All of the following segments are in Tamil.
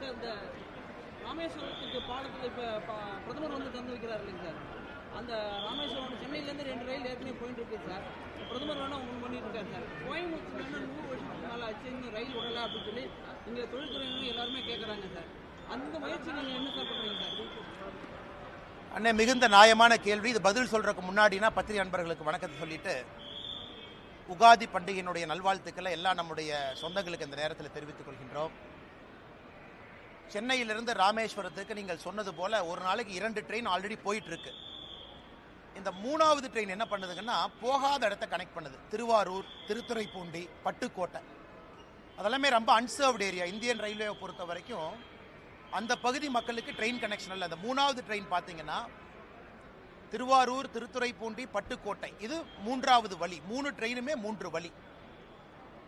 சார் இந்த ராமேஸ்வரத்துக்கு பாலத்தில் இப்போ பிரதமர் வந்து திறந்து வைக்கிறார் இல்லைங்க சார். அந்த ராமேஸ்வரம் சென்னையிலேருந்து 2 ரயில் ஏற்கனவே போயிட்டு இருக்கு சார். பிரதமர் வேணா ஒன்று பண்ணிட்டு இருக்காரு சார். கோயம்புத்தூர் 100 வருஷத்துக்கு மேலே ஆச்சு, இன்னும் ரயில் விடலை அப்படின்னு சொல்லி இங்கே தொழில்துறையினர் எல்லாருமே கேட்குறாங்க சார். அந்த முயற்சி நீங்கள் என்ன சார் பண்ணுறீங்க சார்? அண்ணே, மிகுந்த நியாயமான கேள்வி. இது பதில் சொல்றதுக்கு முன்னாடினா பத்திரிகை நண்பர்களுக்கு வணக்கத்தை சொல்லிட்டு உகாதி பண்டிகையினுடைய நல்வாழ்த்துக்களை எல்லாம் நம்முடைய சொந்தங்களுக்கு இந்த நேரத்தில் தெரிவித்துக் கொள்கின்றோம். சென்னையிலிருந்து ராமேஸ்வரத்துக்கு நீங்கள் சொன்னது போல ஒரு நாளைக்கு 2 ட்ரெயின் ஆல்ரெடி போயிட்டு இருக்கு. இந்த 3வது ட்ரெயின் என்ன பண்ணுதுங்கன்னா போகாத இடத்த கனெக்ட் பண்ணுது. திருவாரூர், திருத்துறைப்பூண்டி, பட்டுக்கோட்டை அதெல்லாமே ரொம்ப அன்சர்வ்டு ஏரியா. இந்தியன் ரயில்வேவை பொறுத்த வரைக்கும் அந்த பகுதி மக்களுக்கு ட்ரெயின் கனெக்ஷன் இல்லை. அந்த 3வது ட்ரெயின் பார்த்தீங்கன்னா திருவாரூர், திருத்துறைப்பூண்டி, பட்டுக்கோட்டை, இது 3வது வழி. 3 ட்ரெயினுமே 3 வழி.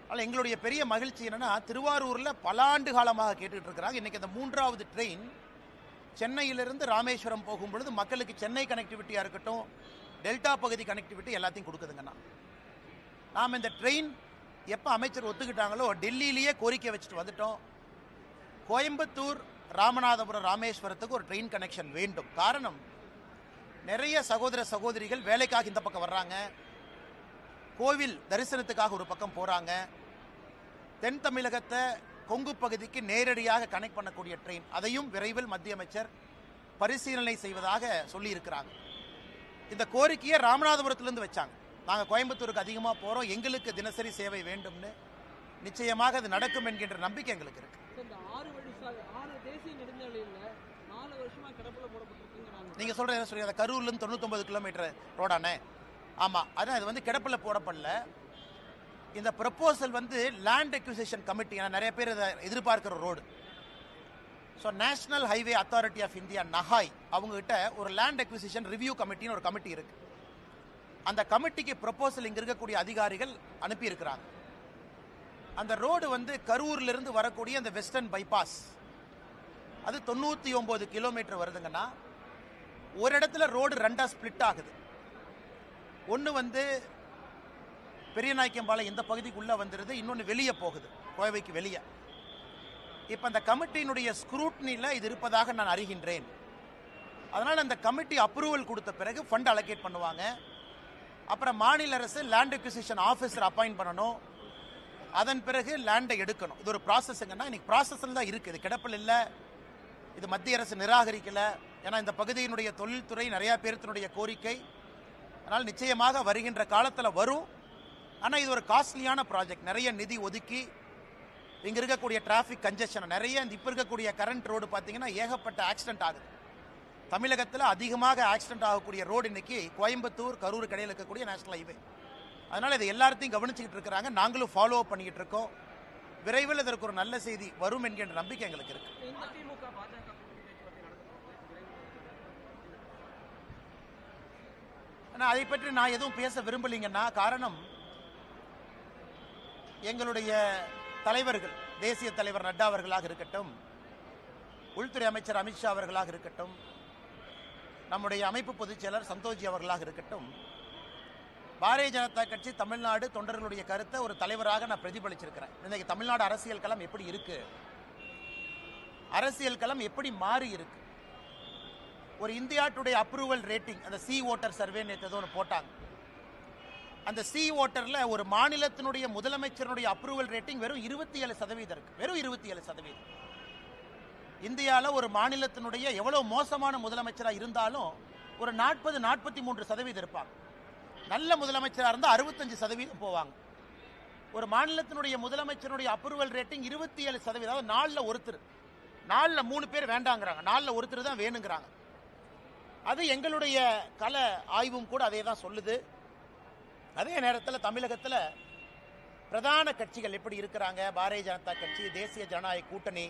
ஆனால் எங்களுடைய பெரிய மகிழ்ச்சி என்னன்னா திருவாரூரில் பல ஆண்டு காலமாக கேட்டுக்கிட்டு இருக்கிறாங்க. இன்னைக்கு அந்த 3வது ட்ரெயின் சென்னையிலிருந்து ராமேஸ்வரம் போகும்பொழுது மக்களுக்கு சென்னை கனெக்டிவிட்டியாக இருக்கட்டும், டெல்டா பகுதி கனெக்டிவிட்டி எல்லாத்தையும் கொடுக்குதுங்கண்ணா. நாம் இந்த ட்ரெயின் எப்போ அமைச்சர் ஒத்துக்கிட்டாங்களோ டெல்லியிலேயே கோரிக்கை வச்சுட்டு வந்துட்டோம். கோயம்புத்தூர், ராமநாதபுரம், ராமேஸ்வரத்துக்கு ஒரு ட்ரெயின் கனெக்ஷன் வேண்டும். காரணம், நிறைய சகோதர சகோதரிகள் வேலைக்காக இந்த பக்கம் வர்றாங்க, கோவில் தரிசனத்துக்காக ஒரு பக்கம் போகிறாங்க. தென் தமிழகத்தை கொங்கு பகுதிக்கு நேரடியாக கனெக்ட் பண்ணக்கூடிய ட்ரெயின், அதையும் விரைவில் மத்திய அமைச்சர் பரிசீலனை செய்வதாக சொல்லியிருக்கிறாங்க. இந்த கோரிக்கையை ராமநாதபுரத்திலிருந்து வச்சாங்க. நாங்கள் கோயம்புத்தூருக்கு அதிகமாக போகிறோம், எங்களுக்கு தினசரி சேவை வேண்டும்னு. நிச்சயமாக அது நடக்கும் என்கின்ற நம்பிக்கை எங்களுக்கு இருக்கு. நீங்கள் சொல்கிற என்ன சொல்றீங்க? கரூர்லேருந்து 99 கிலோமீட்டர் ரோடானே? ஆமாம், அதான் இது வந்து கிடப்பில் போடப்படல. இந்த ப்ரப்போசல் வந்து லேண்ட் அக்விசிஷன் கமிட்டி, நிறைய பேர் இதை எதிர்பார்க்கிற road. So National Highway Authority of India, நஹாய், அவங்ககிட்ட ஒரு லேண்ட் அக்விசிஷன் ரிவ்யூ கமிட்டின்னு ஒரு கமிட்டி இருக்கு. அந்த கமிட்டிக்கு ப்ரப்போசல் இங்கே இருக்கக்கூடிய அதிகாரிகள் அனுப்பியிருக்கிறாங்க. அந்த ரோடு வந்து கரூர்லேருந்து வரக்கூடிய அந்த வெஸ்டர்ன் பைபாஸ், அது 99 கிலோமீட்டர் வருதுங்கன்னா ஒரு இடத்துல ரோடு 2ஆக ஸ்பிளிட் ஆகுது. ஒன்று வந்து பெரியநாயக்கம்பாளையம் இந்த பகுதிக்குள்ளே வந்துடுது, இன்னொன்று வெளியே போகுது, கோவைக்கு வெளியே. இப்போ அந்த கமிட்டியினுடைய ஸ்க்ரூட்னியில் இது இருப்பதாக நான் அறிகின்றேன். அதனால் அந்த கமிட்டி அப்ரூவல் கொடுத்த பிறகு ஃபண்ட் அலோகேட் பண்ணுவாங்க. அப்புறம் மாநில அரசு லேண்ட் அக்விசிஷன் ஆஃபீஸர் அப்பாயிண்ட் பண்ணணும். அதன் பிறகு லேண்டை எடுக்கணும். இது ஒரு ப்ராசஸ்ங்கன்னா இன்னைக்கு ப்ராசஸில் தான் இருக்குது, இது கிடப்பில் இல்லை. இது மத்திய அரசு நிராகரிக்கலை. ஏன்னா இந்த பகுதியினுடைய தொழில்துறை நிறைய பேர்த்தினுடைய கோரிக்கை. அதனால் நிச்சயமாக வருகின்ற காலத்தில் வரும். ஆனால் இது ஒரு காஸ்ட்லியான ப்ராஜெக்ட். நிறைய நிதி ஒதுக்கி இங்கே இருக்கக்கூடிய டிராஃபிக் கன்ஜெஷன் நிறைய, இப்போ இருக்கக்கூடிய கரண்ட் ரோடு பார்த்தீங்கன்னா ஏகப்பட்ட ஆக்சிடென்ட் ஆகுது. தமிழகத்தில் அதிகமாக ஆக்சிடென்ட் ஆகக்கூடிய ரோடு இன்னைக்கு கோயம்புத்தூர், கரூர் இடையில் இருக்கக்கூடிய நேஷனல் ஹைவே. அதனால் இதை எல்லாத்தையும் கவனிச்சுக்கிட்டு இருக்கிறாங்க, நாங்களும் ஃபாலோ அப் பண்ணிக்கிட்டு இருக்கோம். விரைவில் இதற்கு ஒரு நல்ல செய்தி வரும் என்கின்ற நம்பிக்கை எங்களுக்கு இருக்கு. ஆனால் அதை பற்றி நான் எதுவும் பேச விரும்பலைங்கன்னா, காரணம் எங்களுடைய தலைவர்கள், தேசிய தலைவர் நட்டா அவர்களாக இருக்கட்டும், உள்துறை அமைச்சர் அமித்ஷா அவர்களாக இருக்கட்டும், நம்முடைய அமைப்பு பொதுச் செயலர் சந்தோஷ்ஜி அவர்களாக இருக்கட்டும், பாரதிய ஜனதா கட்சி தமிழ்நாடு தொண்டர்களுடைய கருத்தை ஒரு தலைவராக நான் பிரதிபலிச்சிருக்கிறேன். இன்னைக்கு தமிழ்நாடு அரசியல் களம் எப்படி இருக்கு, அரசியல் களம் எப்படி மாறி இருக்கு. ஒரு இந்தியா டுடே அப்ரூவல் ரேட்டிங், அந்த சி ஓட்டர் சர்வே நேற்று ஏதோ ஒன்று போட்டாங்க. அந்த சி ஓட்டர்ல ஒரு மாநிலத்தினுடைய முதலமைச்சருடைய அப்ரூவல் ரேட்டிங் வெறும் 27% இருக்கு. வெறும் 27%. இந்தியாவில் ஒரு மாநிலத்தினுடைய எவ்வளவு மோசமான முதலமைச்சராக இருந்தாலும் ஒரு 40-43% இருப்பாங்க. நல்ல முதலமைச்சராக இருந்தால் 65% போவாங்க. ஒரு மாநிலத்தினுடைய முதலமைச்சருடைய அப்ரூவல் ரேட்டிங் 27%. அதாவது 4ல் ஒருத்தர், 4ல் 3 பேர் வேண்டாங்கிறாங்க, 4ல் ஒருத்தர் தான் வேணுங்கிறாங்க. அது எங்களுடைய கள ஆய்வும் கூட அதே தான் சொல்லுது. அதே நேரத்தில் தமிழகத்தில் பிரதான கட்சிகள் எப்படி இருக்கிறாங்க, பாரதிய ஜனதா கட்சி, தேசிய ஜனநாயக கூட்டணி,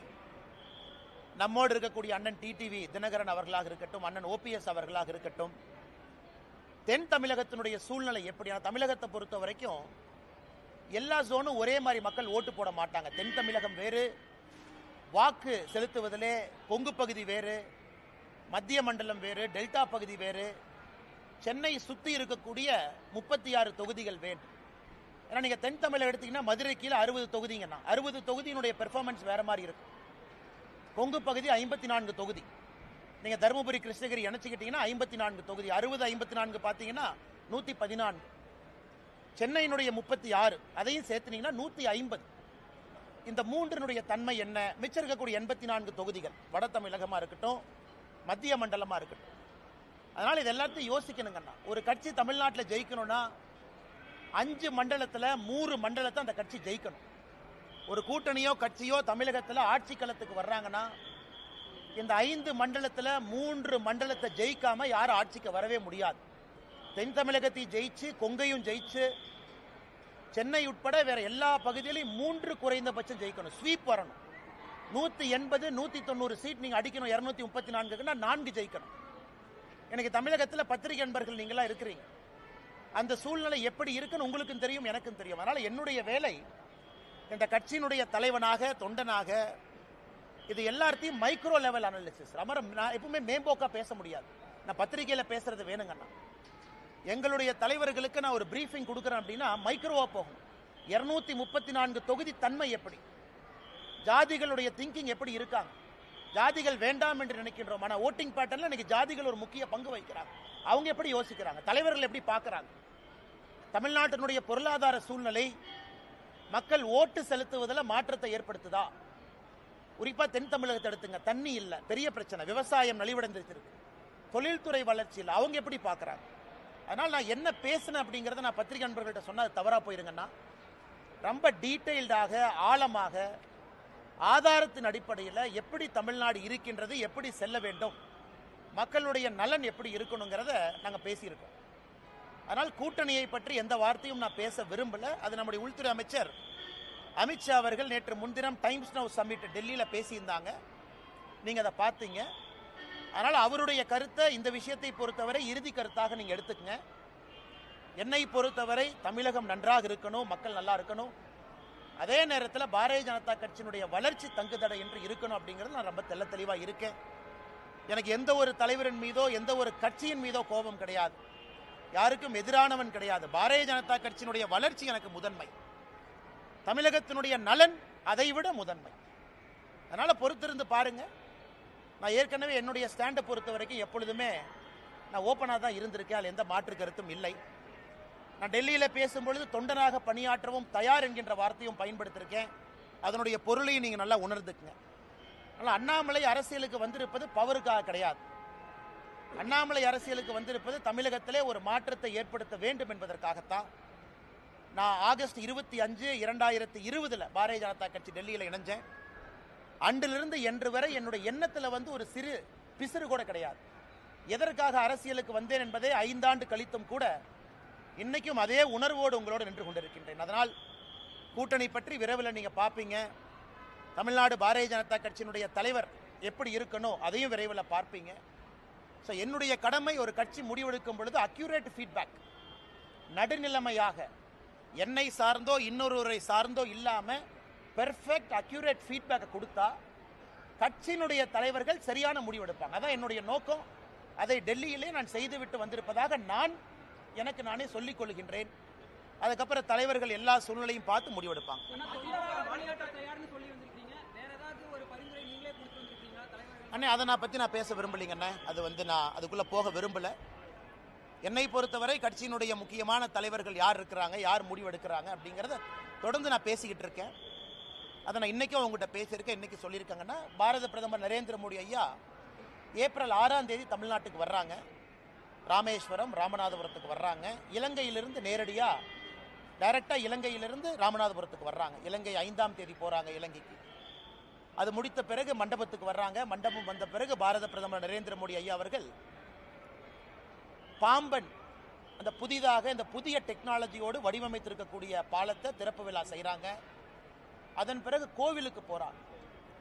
நம்மோடு இருக்கக்கூடிய அண்ணன் டிடிவி தினகரன் அவர்களாக இருக்கட்டும், அண்ணன் ஓபிஎஸ் அவர்களாக இருக்கட்டும், தென் தமிழகத்தினுடைய சூழ்நிலை எப்படியான, தமிழகத்தை பொறுத்த வரைக்கும் எல்லா ஜோனும் ஒரே மாதிரி மக்கள் ஓட்டு போட மாட்டாங்க. தென் தமிழகம் வேறு, வாக்கு செலுத்துவதிலே கொங்கு பகுதி வேறு, மத்திய மண்டலம் வேறு, டெல்டா பகுதி வேறு, சென்னை சுற்றி இருக்கக்கூடிய 36 தொகுதிகள் வேண்டும். ஏன்னா நீங்கள் தென் தமிழகம் எடுத்தீங்கன்னா மதுரை கீழே 60 தொகுதிங்கன்னா 60 தொகுதியினுடைய பெர்ஃபார்மன்ஸ் வேற மாதிரி இருக்கும். கொங்கு பகுதி 54 தொகுதி. நீங்கள் தருமபுரி கிருஷ்ணகிரி இணைச்சிக்கிட்டீங்கன்னா 54 தொகுதி. 60 54 பார்த்தீங்கன்னா 114. சென்னையினுடைய 36 அதையும் சேர்த்துனீங்கன்னா 150. இந்த மூன்றினுடைய தன்மை என்ன? மிச்சம் இருக்கக்கூடிய 84 தொகுதிகள் வட தமிழகமாக இருக்கட்டும், மத்திய மண்டலமாக இருக்கட்டும். அதனால் இது எல்லாத்தையும் யோசிக்கணுங்கண்ணா. ஒரு கட்சி தமிழ்நாட்டில் ஜெயிக்கணும்னா 5 மண்டலத்தில் 3 மண்டலத்தை அந்த கட்சி ஜெயிக்கணும். ஒரு கூட்டணியோ கட்சியோ தமிழகத்தில் ஆட்சி களத்துக்கு வர்றாங்கன்னா இந்த 5 மண்டலத்தில் 3 மண்டலத்தை ஜெயிக்காம யாரும் ஆட்சிக்கு வரவே முடியாது. தென் தமிழகத்தையும் ஜெயிச்சு, கொங்கையும் ஜெயிச்சு, சென்னை உட்பட வேற எல்லா பகுதியிலையும் 3 குறைந்தபட்சம் ஜெயிக்கணும். ஸ்வீப் வரணும். 180 190 சீட் நீங்க அடிக்கணும். 234க்குன்னா 4 ஜெயிக்கணும். எனக்கு தமிழகத்தில் பத்திரிகை நண்பர்கள் நீங்களா இருக்கிறீங்க. அந்த சூழ்நிலை எப்படி இருக்குன்னு உங்களுக்கும் தெரியும், எனக்கும் தெரியும். அதனால என்னுடைய வேலை இந்த கட்சியினுடைய தலைவனாக, தொண்டனாக, இது எல்லாத்தையும் மைக்ரோ லெவல் அனாலிசிஸ். நான் எப்பவுமே மேம்போக்கா பேச முடியாது. நான் பத்திரிகையில பேசுறது வேணுங்கண்ணா. எங்களுடைய தலைவர்களுக்கு நான் ஒரு பிரீஃபிங் கொடுக்குறேன் அப்படின்னா மைக்ரோவா போகும். 234 தொகுதி தன்மை எப்படி, ஜாதிகளுடைய திங்கிங் எப்படி இருக்காங்க, ஜாதிகள் வேண்டாம் என்று நினைக்கின்றோம். ஆனால் ஓட்டிங் பேட்டர்ல இன்னைக்கு ஜாதிகள் ஒரு முக்கிய பங்கு வகிக்கிறாங்க. அவங்க எப்படி யோசிக்கிறாங்க, தலைவர்கள் எப்படி பார்க்கறாங்க, தமிழ்நாட்டினுடைய பொருளாதார சூழ்நிலை மக்கள் ஓட்டு செலுத்துவதில் மாற்றத்தை ஏற்படுத்துதா? குறிப்பா தென் தமிழகத்தை எடுத்துங்க. தண்ணி இல்லை, பெரிய பிரச்சனை. விவசாயம் நலிவடைந்திருக்கு. தொழில்துறை வளர்ச்சி இல்லை. அவங்க எப்படி பார்க்கறாங்க? அதனால் நான் என்ன பேசினேன் அப்படிங்கிறத நான் பத்திரிகை நண்பர்கள்ட்ட சொன்னா தவறா போயிருங்கன்னா, ரொம்ப டீட்டெயில்டாக, ஆழமாக, ஆதாரத்தின் அடிப்படையில் எப்படி தமிழ்நாடு இருக்கின்றது, எப்படி செல்ல வேண்டும், மக்களுடைய நலன் எப்படி இருக்கணுங்கிறத நாங்கள் பேசியிருக்கோம். அதனால் கூட்டணியை பற்றி எந்த வார்த்தையும் நான் பேச விரும்பல. அது நம்முடைய உள்துறை அமைச்சர் அமித்ஷா அவர்கள் நேற்று முன்தினம் டைம்ஸ் நவ் சம்மிட் டெல்லியில் பேசியிருந்தாங்க. நீங்க அதை பார்த்தீங்க. அதனால் அவருடைய கருத்தை இந்த விஷயத்தை பொறுத்தவரை இறுதி கருத்தாக நீங்க எடுத்துக்கங்க. என்னை பொறுத்தவரை தமிழகம் நன்றாக இருக்கணும், மக்கள் நல்லா இருக்கணும். அதே நேரத்தில் பாரதிய ஜனதா கட்சியினுடைய வளர்ச்சி தங்குதடை என்று இருக்கணும் அப்படிங்கிறது நான் ரொம்ப தெள்ள தெளிவாக இருக்கேன். எனக்கு எந்த ஒரு தலைவரின் மீதோ எந்த ஒரு கட்சியின் மீதோ கோபம் கிடையாது. யாருக்கும் எதிரானவன் கிடையாது. பாரதிய ஜனதா கட்சியினுடைய வளர்ச்சி எனக்கு முதன்மை, தமிழகத்தினுடைய நலன் அதைவிட முதன்மை. அதனால பொறுத்திருந்து பாருங்க. நான் ஏற்கனவே என்னுடைய ஸ்டாண்டை பொறுத்த வரைக்கும் எப்பொழுதுமே நான் ஓப்பனாக தான் இருந்திருக்கேன். அதில் எந்த மாற்று கருத்தும் இல்லை. நான் டெல்லியில் பேசும்பொழுது தொண்டனாக பணியாற்றவும் தயார் என்கின்ற வார்த்தையும் பயன்படுத்தியிருக்கேன். அதனுடைய பொருளையும் நீங்கள் நல்லா உணர்ந்துக்குங்க. அதனால் அண்ணாமலை அரசியலுக்கு வந்திருப்பது பவருக்காக கிடையாது. அண்ணாமலை அரசியலுக்கு வந்திருப்பது தமிழகத்திலே ஒரு மாற்றத்தை ஏற்படுத்த வேண்டும் என்பதற்காகத்தான். நான் ஆகஸ்ட் 25, 2020 பாரதிய ஜனதா கட்சி டெல்லியில் இணைஞ்சேன். அன்றிலிருந்து இன்று வரை என்னுடைய எண்ணத்தில் ஒரு சிறு பிசுறு கூட கிடையாது. எதற்காக அரசியலுக்கு வந்தேன் என்பதை 5 ஆண்டு கழித்தும் கூட இன்னைக்கும் அதே உணர்வோடு உங்களோடு நின்று கொண்டிருக்கின்றேன். அதனால் கூட்டணி பற்றி விரைவில் நீங்க பார்ப்பீங்க. தமிழ்நாடு பாரதிய ஜனதா கட்சியினுடைய தலைவர் எப்படி இருக்கணும் அதையும் விரைவில் பார்ப்பீங்க. ஸோ என்னுடைய கடமை ஒரு கட்சி முடிவெடுக்கும் பொழுது அக்யூரேட் ஃபீட்பேக், நடுநிலைமையாக, என்னை சார்ந்தோ இன்னொருவரை சார்ந்தோ இல்லாமல் பெர்ஃபெக்ட் அக்யூரேட் ஃபீட்பேக்கை கொடுத்தா கட்சியினுடைய தலைவர்கள் சரியான முடிவெடுப்பாங்க. அதான் என்னுடைய நோக்கம். அதை டெல்லியிலே நான் செய்துவிட்டு வந்திருப்பதாக எனக்கு நானே சொல்லிக் கொள்கின்றேன். அதுக்கப்புறம் தலைவர்கள் எல்லா சூழ்நிலையும் பார்த்து முடிவெடுப்பாங்க. அண்ணே, அதை நான் பேச விரும்பலைங்கண்ணே. அது நான் அதுக்குள்ளே போக விரும்பலை. என்னை பொறுத்தவரை கட்சியினுடைய முக்கியமான தலைவர்கள் யார் இருக்கிறாங்க, யார் முடிவெடுக்கிறாங்க அப்படிங்கிறத தொடர்ந்து நான் பேசிக்கிட்டு இருக்கேன். அதை நான் இன்றைக்கும் அவங்ககிட்ட பேசியிருக்கேன். இன்றைக்கி சொல்லியிருக்காங்கன்னா, பாரத பிரதமர் நரேந்திர மோடி ஐயா ஏப்ரல் 6ஆம் தேதி தமிழ்நாட்டுக்கு வர்றாங்க. ராமேஸ்வரம், ராமநாதபுரத்துக்கு வர்றாங்க. இலங்கையிலிருந்து நேரடியாக டைரெக்டாக இலங்கையிலிருந்து ராமநாதபுரத்துக்கு வர்றாங்க. இலங்கை 5ஆம் தேதி போகிறாங்க இலங்கைக்கு. அது முடித்த பிறகு மண்டபத்துக்கு வர்றாங்க. மண்டபம் வந்த பிறகு பாரத பிரதமர் நரேந்திர மோடி ஐயா அவர்கள் பாம்பன் அந்த புதிதாக இந்த புதிய டெக்னாலஜியோடு வடிவமைத்திருக்கக்கூடிய பாலத்தை திறப்பு விழா செய்கிறாங்க. அதன் பிறகு கோவிலுக்கு போகிறாங்க.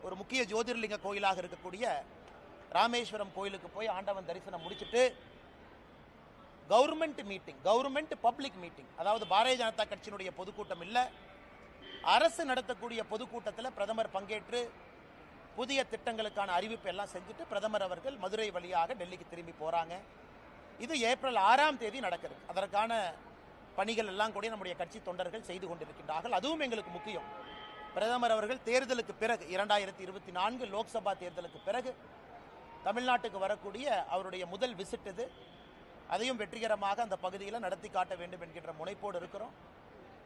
ஒரு முக்கிய ஜோதிர்லிங்க கோயிலாக இருக்கக்கூடிய ராமேஸ்வரம் கோயிலுக்கு போய் ஆண்டவன் தரிசனம் முடிச்சுட்டு government meeting, government public meeting, அதாவது பாரதிய ஜனதா கட்சியினுடைய பொதுக்கூட்டம் இல்லை, அரசு நடத்தக்கூடிய பொதுக்கூட்டத்தில் பிரதமர் பங்கேற்று புதிய திட்டங்களுக்கான அறிவிப்பு எல்லாம் செஞ்சுட்டு பிரதமர் அவர்கள் மதுரை வழியாக டெல்லிக்கு திரும்பி போகிறாங்க. இது ஏப்ரல் 6ஆம் தேதி நடக்கிறது. அதற்கான பணிகள் எல்லாம் கூட நம்முடைய கட்சி தொண்டர்கள் செய்து கொண்டிருக்கின்றார்கள். அதுவும் எங்களுக்கு முக்கியம். பிரதமர் அவர்கள் தேர்தலுக்கு பிறகு 2024 லோக்சபா தேர்தலுக்கு பிறகு தமிழ்நாட்டுக்கு வரக்கூடிய அவருடைய முதல் விசிட் இது. அதையும் வெற்றிகரமாக அந்த பகுதியில் நடத்தி காட்ட வேண்டும் என்கின்ற முனைப்போடு இருக்கிறோம்.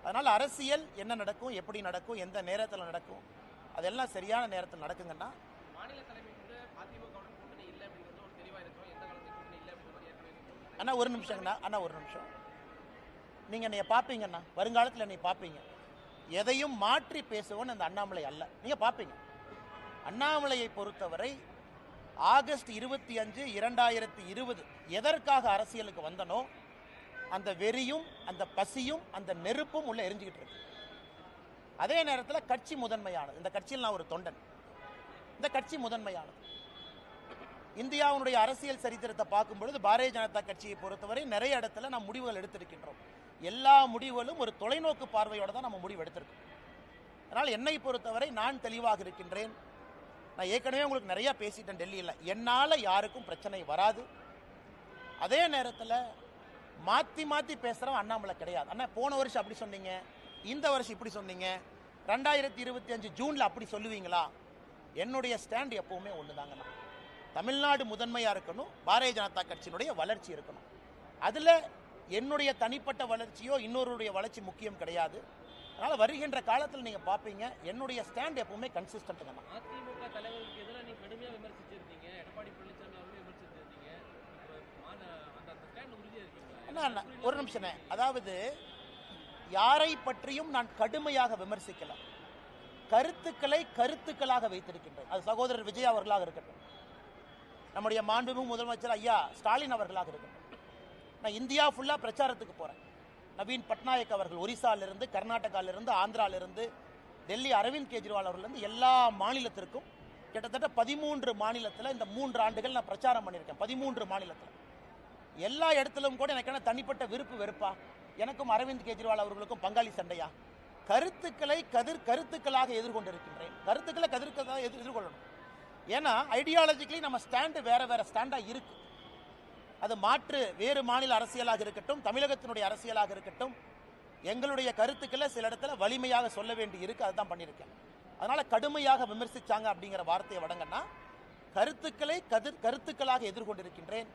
அதனால் அரசியல் என்ன நடக்கும், எப்படி நடக்கும், எந்த நேரத்தில் நடக்கும், அதெல்லாம் சரியான நேரத்தில் நடக்குங்கன்னா மாநில தலைமைக்கு அதிமுகவுடன் கூட்டணி இல்லை அப்படிங்கிறது ஒரு தெளிவாக இருக்கும். எந்த காலத்தில் கூட்டணி இல்லை அப்படிங்கிறது அண்ணா ஒரு நிமிஷங்கண்ணா, அண்ணா ஒரு நிமிஷம். நீங்கள் என்னை பார்ப்பீங்கண்ணா, வருங்காலத்தில் என்னை பார்ப்பீங்க. எதையும் மாற்றி பேசுவோன்னு அந்த அண்ணாமலை அல்ல, நீங்கள் பார்ப்பீங்க. அண்ணாமலையை பொறுத்தவரை ஆகஸ்ட் 25, 2020 எதற்காக அரசியலுக்கு வந்தனோ அந்த வெறியும் அந்த பசியும் அந்த நெருப்பும் உள்ள எரிஞ்சுக்கிட்டு இருக்கு. அதே நேரத்தில் கட்சி முதன்மையானது. இந்த கட்சியில் நான் ஒரு தொண்டன். இந்த கட்சி முதன்மையானது. இந்தியாவுடைய அரசியல் சரித்திரத்தை பார்க்கும் பொழுது பாரதிய ஜனதா கட்சியை பொறுத்தவரை நிறைய இடத்துல நாம் முடிவுகள் எடுத்திருக்கின்றோம். எல்லா முடிவுகளும் ஒரு தொலைநோக்கு பார்வையோடு தான் நம்ம முடிவு எடுத்திருக்கோம். அதனால் என்னை பொறுத்தவரை நான் தெளிவாக இருக்கின்றேன். நான் ஏற்கனவே உங்களுக்கு நிறைய பேசிட்டேன் டெல்லியில். என்னால் யாருக்கும் பிரச்சனை வராது. அதே நேரத்தில் மாற்றி மாற்றி பேசுகிறவன் அண்ணாமலை கிடையாது. அண்ணா போன வருஷம் அப்படி சொன்னீங்க, இந்த வருஷம் இப்படி சொன்னீங்க, 2025 ஜூனில் அப்படி சொல்லுவீங்களா? என்னுடைய ஸ்டாண்ட் எப்பவுமே ஒன்று தாங்கண்ணா. தமிழ்நாடு முதன்மையாக இருக்கணும், பாரதிய ஜனதா கட்சியினுடைய வளர்ச்சி இருக்கணும். அதில் என்னுடைய தனிப்பட்ட வளர்ச்சியோ இன்னொருடைய வளர்ச்சி முக்கியம் கிடையாது. அதனால் வருகின்ற காலத்தில் நீங்கள் பார்ப்பீங்க என்னுடைய ஸ்டாண்ட் எப்பவுமே கன்சிஸ்டன்ட் தான். அதிமுக தலைவருக்கு எதிராக நீங்கள் கடுமையாக விமர்சிச்சிருந்தீங்க, எடப்பாடி பழனிசாமி அவர்களையும் விமர்சிச்சிருந்தீங்க. அந்த ஸ்டாண்ட் உறுதியாக இருக்கீங்களா? அண்ணா ஒரு நிமிஷம். அதாவது யாரை பற்றியும் நான் கடுமையாக விமர்சிக்கல, கருத்துக்களை கருத்துக்களாக வைத்திருக்கின்றேன். அது சகோதரர் விஜய் அவர்களாக இருக்கட்டும், நம்முடைய மாண்புமிகு முதலமைச்சர் ஐயா ஸ்டாலின் அவர்களாக இருக்கட்டும். நான் இந்தியா ஃபுல்லாக பிரச்சாரத்துக்கு போகிறேன். நவீன் பட்நாயக் அவர்கள் ஒரிசாலிருந்து, கர்நாடகாவிலிருந்து, ஆந்திராவிலிருந்து, டெல்லி அரவிந்த் கெஜ்ரிவால் அவர்லேருந்து எல்லா மாநிலத்திற்கும் கிட்டத்தட்ட 13 மாநிலத்தில் இந்த 3 ஆண்டுகள் நான் பிரச்சாரம் பண்ணியிருக்கேன். 13 மாநிலத்தில் எல்லா இடத்திலும் கூட எனக்கு என்ன தனிப்பட்ட விருப்பு வெறுப்பா? எனக்கும் அரவிந்த் கெஜ்ரிவால் அவர்களுக்கும் பங்காளி சண்டையா? கருத்துக்களை கருத்துக்களாக எதிர்கொண்டிருக்கின்றேன். கருத்துக்களை கருத்துக்களாக எதிர்கொள்ளணும். ஏன்னா ஐடியாலஜிக்கலி நம்ம ஸ்டாண்டு வேற வேற ஸ்டாண்டாக இருக்கு. அது மாற்று வேறு மாநில அரசியலாக இருக்கட்டும், தமிழகத்தினுடைய அரசியலாக இருக்கட்டும், எங்களுடைய கருத்துக்களை சில இடத்துல வலிமையாக சொல்ல வேண்டி இருக்கு. அதுதான் பண்ணியிருக்கேன். அதனால கடுமையாக விமர்சிச்சாங்க அப்படிங்கிற வார்த்தையை வடங்கன்னா கருத்துக்களை கருத்துக்களாக எதிர்கொண்டிருக்கின்றேன்.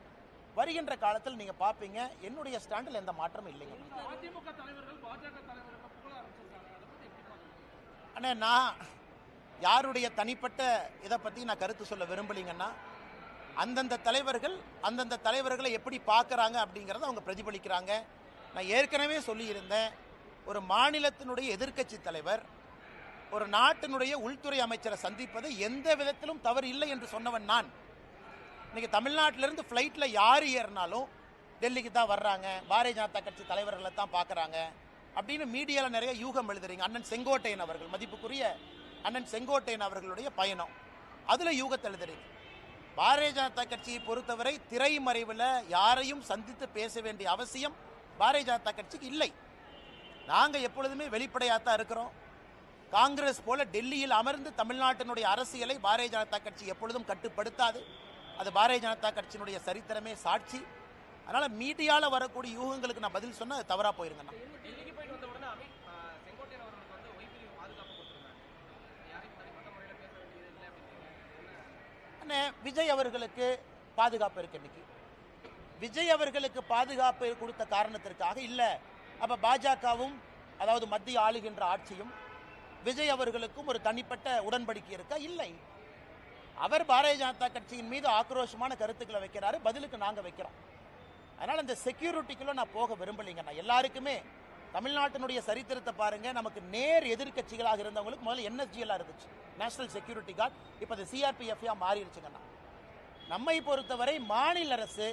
வருகின்ற காலத்தில் நீங்க பார்ப்பீங்க என்னுடைய ஸ்டாண்டில் எந்த மாற்றமும் இல்லைங்க. அதிமுக தலைவர்கள் பாஜக தலைவர்கள் புகழ ஆரம்பிச்சிருக்காங்க. அதை பத்தி எப்படி பாக்குறீங்க? அண்ணே, நான் யாருடைய தனிப்பட்ட இதை பற்றி நான் கருத்து சொல்ல விரும்பலிங்கன்னா, அந்தந்த தலைவர்களை எப்படி பார்க்குறாங்க அப்படிங்கிறத அவங்க பிரதிபலிக்கிறாங்க. நான் ஏற்கனவே சொல்லியிருந்தேன், ஒரு மாநிலத்தினுடைய எதிர்க்கட்சி தலைவர் ஒரு நாட்டினுடைய உள்துறை அமைச்சரை சந்திப்பது எந்த விதத்திலும் தவறு இல்லை என்று சொன்னவன் நான். இன்னைக்கு தமிழ்நாட்டிலிருந்து ஃப்ளைட்டில் யார் ஏறினாலும் டெல்லிக்கு தான் வர்றாங்க, பாரதிய ஜனதா கட்சி தலைவர்களை தான் பார்க்குறாங்க அப்படின்னு மீடியாவில் நிறைய யூகம் எழுதுறீங்க. அண்ணன் செங்கோட்டையன் அவர்கள், மதிப்புக்குரிய அண்ணன் செங்கோட்டையன் அவர்களுடைய பயணம், அதில் யூகத்தை எழுதுறீங்க. பாரதிய ஜனதா கட்சியை பொறுத்தவரை திரைமறைவில் யாரையும் சந்தித்து பேச வேண்டிய அவசியம் பாரதிய ஜனதா கட்சிக்கு இல்லை. நாங்கள் எப்பொழுதுமே வெளிப்படையாகத்தான் இருக்கிறோம். காங்கிரஸ் போல டெல்லியில் அமர்ந்து தமிழ்நாட்டினுடைய அரசியலை பாரதிய ஜனதா கட்சி எப்பொழுதும் கட்டுப்படுத்தாது. அது பாரதிய ஜனதா கட்சியினுடைய சரித்திரமே சாட்சி. அதனால மீடியால வரக்கூடிய யூகங்களுக்கு நான் பதில் சொன்னா அது தவறா போயிருங்கண்ணா. டெல்லிக்கு போயிட்டு வந்த உடனே செங்கோட்டையன் அவர்களுக்கு வந்து ஒய்பிரி பாதுகாப்பு கொடுத்துருந்தாங்க. யாரையும் தனிப்பட்ட முறையில் பேச வேண்டியது இல்லை அப்படின்னு. விஜய் அவர்களுக்கு பாதுகாப்பு இருக்கு. இன்னைக்கு விஜய் அவர்களுக்கு பாதுகாப்பு கொடுத்த காரணத்திற்காக இல்ல, அப்ப பாஜகவும் அதாவது மத்திய ஆளுகின்ற ஆட்சியும் விஜய் அவர்களுக்கும் ஒரு தனிப்பட்ட உடன்படிக்கை இருக்கா? இல்லை. அவர் பாரதிய ஜனதா கட்சியின் மீது ஆக்ரோஷமான கருத்துக்களை வைக்கிறாரு, பதிலுக்கு நாங்க வைக்கிறோம். அதனால இந்த செக்யூரிட்டிக்குள்ள நான் போக விரும்பலைங்க. நான் எல்லாருக்குமே தமிழ்நாட்டினுடைய சரித்திரத்தை பாருங்க, நமக்கு நேர் எதிர்கட்சிகளாக இருந்தவங்களுக்கு முதல்ல என்எஸ்ஜிஎல் இருந்துச்சு, நேஷனல் செக்யூரிட்டி கார்டு. இப்போ அது சிஆர்பிஎஃப் மாறிடுச்சுங்கண்ணா. நம்மை பொறுத்தவரை மாநில அரசு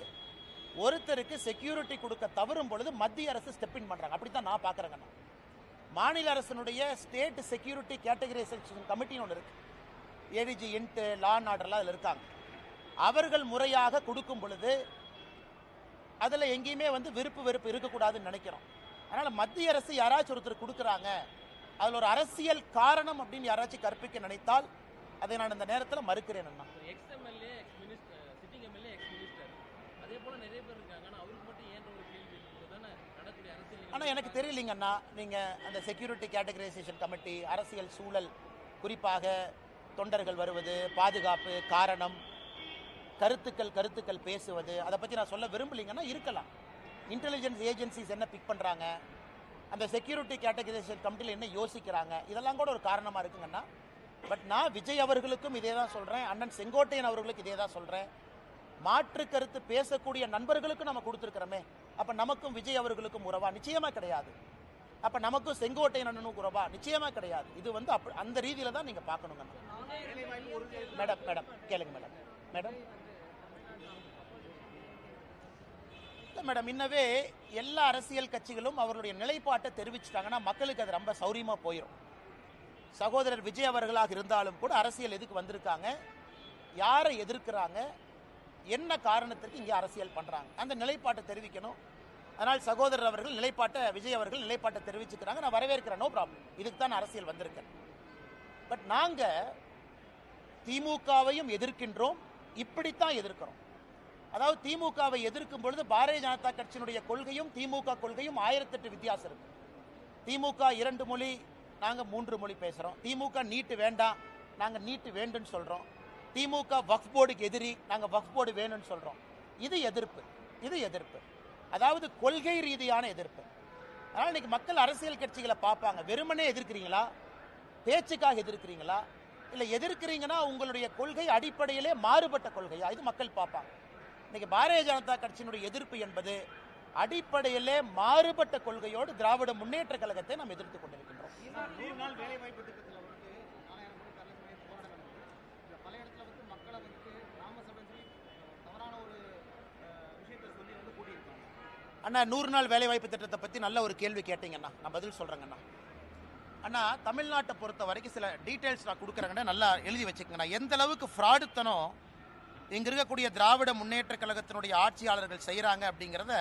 ஒருத்தருக்கு செக்யூரிட்டி கொடுக்க தவறும் பொழுது மத்திய அரசு ஸ்டெப் இன் பண்றாங்க. அப்படித்தான் நான் பாக்குறேங்கண்ணா. மாநில அரசினுடைய ஸ்டேட் செக்யூரிட்டி கேட்டகரைசேஷன் கமிட்டின்னு ஒன்று இருக்கு. ஏடிஜி, இன்ட், லா அண்ட் ஆர்டர்லாம் அதில் இருக்காங்க. அவர்கள் முறையாக கொடுக்கும் பொழுது அதில் எங்கேயுமே விருப்பு வெறுப்பு இருக்கக்கூடாதுன்னு நினைக்கிறோம். அதனால் மத்திய அரசு யாராச்சும் ஒருத்தர் கொடுக்குறாங்க, அதில் ஒரு அரசியல் காரணம் அப்படின்னு யாராச்சும் கற்பிக்க நினைத்தால் அதை நான் இந்த நேரத்தில் மறுக்கிறேன். Ex MLA, sitting MLA, ex minister, அதே போல் நிறைய பேர் இருக்காங்க. ஆனால் அவருக்கு மட்டும் ஏன் ஒரு கேள்வி தானே நடக்கூடிய ஆனால் எனக்கு தெரியலிங்கண்ணா, நீங்கள் அந்த செக்யூரிட்டி கேட்டகரைசேஷன் கமிட்டி, அரசியல் சூழல், குறிப்பாக தொண்டர்கள் வருவது, பாதுகாப்பு, காரணம், கருத்துக்கள் பேசுவது, அதை பற்றி நான் சொல்ல விரும்பலிங்கன்னா இருக்கலாம். இன்டெலிஜென்ஸ் ஏஜென்சிஸ் என்ன பிக் பண்ணுறாங்க, அந்த செக்யூரிட்டி கேட்டகரைசேஷன் கமிட்டியில் என்ன யோசிக்கிறாங்க, இதெல்லாம் கூட ஒரு காரணமாக இருக்குங்கண்ணா. பட் நான் விஜய் அவர்களுக்கும் இதே தான் சொல்கிறேன், அண்ணன் செங்கோட்டையன் அவர்களுக்கு இதே தான் சொல்கிறேன். மாற்று கருத்து பேசக்கூடிய நண்பர்களுக்கும் நம்ம கொடுத்துருக்கிறோமே, அப்போ நமக்கும் விஜய் அவர்களுக்கும் உறவா? நிச்சயமாக கிடையாது. அப்போ நமக்கும் செங்கோட்டையன் அண்ணனுக்கும் உறவா? நிச்சயமாக கிடையாது. இது வந்து அந்த ரீதியில் தான் நீங்கள் பார்க்கணுங்க. மேடம் கேளுங்க மேடம். இல்லை மேடம், இன்னவே எல்லா அரசியல் கட்சிகளும் அவர்களுடைய நிலைப்பாட்டை தெரிவிச்சிட்டாங்கன்னா மக்களுக்கு அது ரொம்ப சௌரியமாக போயிடும். சகோதரர் விஜய் அவர்களாக இருந்தாலும் கூட அரசியல் எதுக்கு வந்திருக்காங்க, யாரை எதிர்க்கிறாங்க, என்ன காரணத்திற்கு இங்கே அரசியல் பண்ணுறாங்க, அந்த நிலைப்பாட்டை தெரிவிக்கணும். அதனால் சகோதரர் அவர்கள் விஜய் அவர்கள் நிலைப்பாட்டை தெரிவிச்சுக்கிறாங்க, நான் வரவேற்கிறேன், நோ ப்ராப்ளம். இதுக்கு தான் அரசியல் வந்திருக்கேன். பட் நாங்கள் திமுகவையும் எதிர்க்கின்றோம், இப்படித்தான் எதிர்க்கிறோம். அதாவது திமுகவை எதிர்க்கும் பொழுது பாரதிய ஜனதா கட்சியினுடைய கொள்கையும் திமுக கொள்கையும் 1008 வித்தியாசம் இருக்கு. திமுக 2 மொழி, நாங்கள் 3 மொழி பேசுகிறோம். திமுக நீட்டு வேண்டாம், நாங்கள் நீட்டு வேண்டுன்னு சொல்கிறோம். திமுக வக்ஃப் போர்டுக்கு எதிரி, நாங்கள் வக்ஃப் போர்டு வேணும்னு சொல்கிறோம். இது எதிர்ப்பு, அதாவது கொள்கை ரீதியான எதிர்ப்பு. அதனால் இன்னைக்கு மக்கள் அரசியல் கட்சிகளை பார்ப்பாங்க, வெறுமனே எதிர்க்கிறீங்களா, பேச்சுக்காக எதிர்க்கிறீங்களா, இல்லை எதிர்க்கிறீங்கன்னா உங்களுடைய கொள்கை அடிப்படையிலே மாறுபட்ட கொள்கையா, இது மக்கள் பார்ப்பாங்க. இன்னைக்கு பாரதிய ஜனதா கட்சியினுடைய எதிர்ப்பு என்பது அடிப்படையிலே மாறுபட்ட கொள்கையோடு திராவிட முன்னேற்ற கழகத்தை நாம் எதிர்த்துக் கொண்டிருக்கின்றோம். 100 நாள் வேலைவாய்ப்பு திட்டத்தில் பல இடத்துல மக்களை கிராம சபை தவறான ஒரு விஷயத்தை சொல்லி கூட்டியிருக்காங்க. அண்ணா, 100 நாள் வேலைவாய்ப்பு திட்டத்தை பற்றி நல்ல ஒரு கேள்வி கேட்டீங்கண்ணா, நான் பதில் சொல்கிறேங்கண்ணா. அண்ணா, தமிழ்நாட்டை பொறுத்த வரைக்கும் சில டீட்டெயில்ஸ் நான் கொடுக்குறேங்கண்ணா, நல்லா எழுதி வச்சுக்கங்கண்ணா. எந்த அளவுக்கு ஃப்ராடுத்தனம் இங்கே இருக்கக்கூடிய திராவிட முன்னேற்ற கழகத்தினுடைய ஆட்சியாளர்கள் செய்கிறாங்க அப்படிங்கிறத,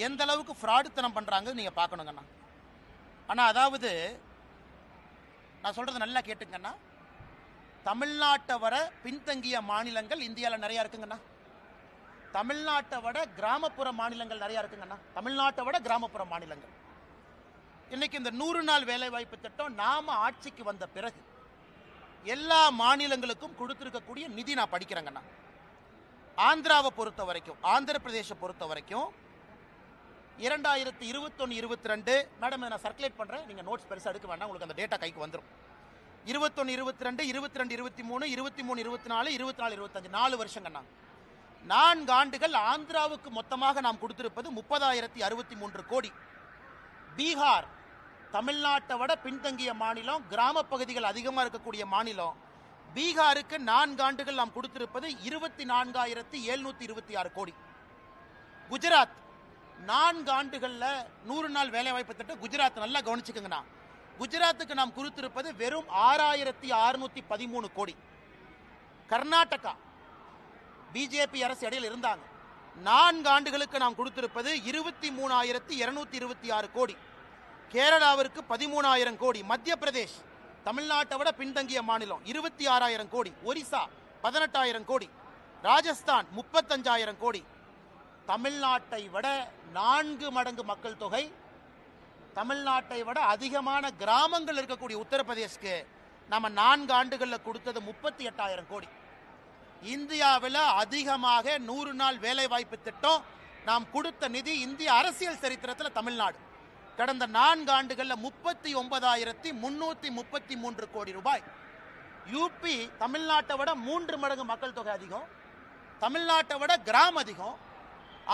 எந்த அளவுக்கு ஃப்ராடுத்தனம் பண்ணுறாங்க நீங்கள் பார்க்கணுங்கண்ணா. ஆனால் அதாவது நான் சொல்கிறது நல்லா கேட்டுங்கண்ணா, தமிழ்நாட்டை வர பின்தங்கிய மாநிலங்கள் இந்தியாவில் நிறையா இருக்குங்கண்ணா. தமிழ்நாட்டை விட கிராமப்புற மாநிலங்கள் நிறையா இருக்குங்கண்ணா. தமிழ்நாட்டை விட கிராமப்புற மாநிலங்கள். இன்னைக்கு இந்த 100 நாள் வேலைவாய்ப்பு திட்டம் நாம ஆட்சிக்கு வந்த பிறகு எல்லா மாநிலங்களுக்கும் கொடுத்துருக்கக்கூடிய நிதி நான் படிக்கிறேங்கண்ணா. ஆந்திராவை பொறுத்த வரைக்கும், ஆந்திர பிரதேச பொறுத்த வரைக்கும் 2021-22 மேடம், நான் சர்க்குலேட் பண்ணுறேன், நீங்கள் நோட்ஸ் பெருசாக எடுக்க வேண்டாம், உங்களுக்கு அந்த டேட்டா கைக்கு வந்துடும். 21-22, 22-23, 23-24, 24-25 4 வருஷங்கண்ணா. 4 ஆண்டுகள் ஆந்திராவுக்கு மொத்தமாக நாம் கொடுத்திருப்பது 30,063 கோடி. பீகார் தமிழ்நாட்டை விட பின்தங்கிய மாநிலம், கிராம பகுதிகள் அதிகமாக இருக்கக்கூடிய மாநிலம். பீகாருக்கு 4 ஆண்டுகள் நாம் கொடுத்திருப்பது 24,726 கோடி. குஜராத் 4 ஆண்டுகளில் 100 நாள் வேலைவாய்ப்பு திட்டம் குஜராத் நல்லா கவனிச்சுக்கங்கண்ணா. குஜராத்துக்கு நாம் கொடுத்திருப்பது வெறும் 6,613 கோடி. கர்நாடகா பிஜேபி அரசு இடையில் இருந்தாங்க, 4 ஆண்டுகளுக்கு நாம் கொடுத்திருப்பது 23,226 கோடி. கேரளாவிற்கு 13,000 கோடி. மத்திய பிரதேஷ் தமிழ்நாட்டை விட பின்தங்கிய மாநிலம் 26,000 கோடி. ஒரிசா 18,000 கோடி. ராஜஸ்தான் 35,000 கோடி. தமிழ்நாட்டை விட 4 மடங்கு மக்கள் தொகை, தமிழ்நாட்டை விட அதிகமான கிராமங்கள் இருக்கக்கூடிய உத்தரப்பிரதேஷ்க்கு நம்ம 4 ஆண்டுகளில் கொடுத்தது 38,000 கோடி. இந்தியாவில் அதிகமாக 100 நாள் வேலைவாய்ப்பு திட்டம் நாம் கொடுத்த நிதி இந்திய அரசியல் சரித்திரத்தில் தமிழ்நாடு. கடந்த 4 ஆண்டுகளில் 39,333 கோடி ரூபாய். யூபி தமிழ்நாட்டை விட 3 மடங்கு மக்கள் தொகை அதிகம், தமிழ்நாட்டை விட கிராமம் அதிகம்.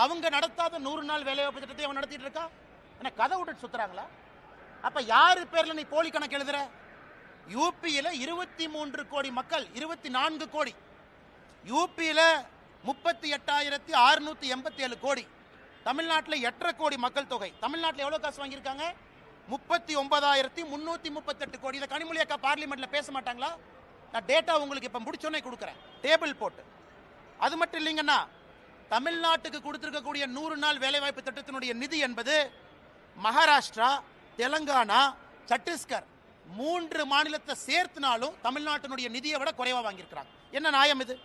அவங்க நடத்தாத 100 நாள் வேலைவாய்ப்பு திட்டத்தை அவன் நடத்திட்டு இருக்கா. என்ன கதை விட்டுட்டு சுத்துறாங்களா? அப்ப யாரு பேர்ல நீ போலி கணக்கு எழுதுற? யூபியில 23 கோடி மக்கள், 24 கோடி. யூபியில 38,687 கோடி. தமிழ்நாட்டில் 8.5 கோடி மக்கள் தொகை. தமிழ்நாட்டில் எவ்வளவு காசு வாங்கியிருக்காங்க? 39,338 கோடி. இதை கனிமொழி அக்கா பார்லிமெண்ட்ல பேச மாட்டாங்களா? நான் டேட்டா உங்களுக்கு இப்ப முடிச்சோன்னே கொடுக்குறேன், டேபிள் போட்டு. அது மட்டும் இல்லைங்கன்னா, தமிழ்நாட்டுக்கு கொடுத்திருக்கக்கூடிய 100 நாள் வேலைவாய்ப்பு திட்டத்தினுடைய நிதி என்பது மகாராஷ்டிரா, தெலங்கானா, சத்தீஸ்கர் 3 மாநிலத்தை சேர்த்துனாலும் தமிழ்நாட்டினுடைய நிதியை விட குறைவா வாங்கியிருக்கிறாங்க. என்ன நியாயம் இது?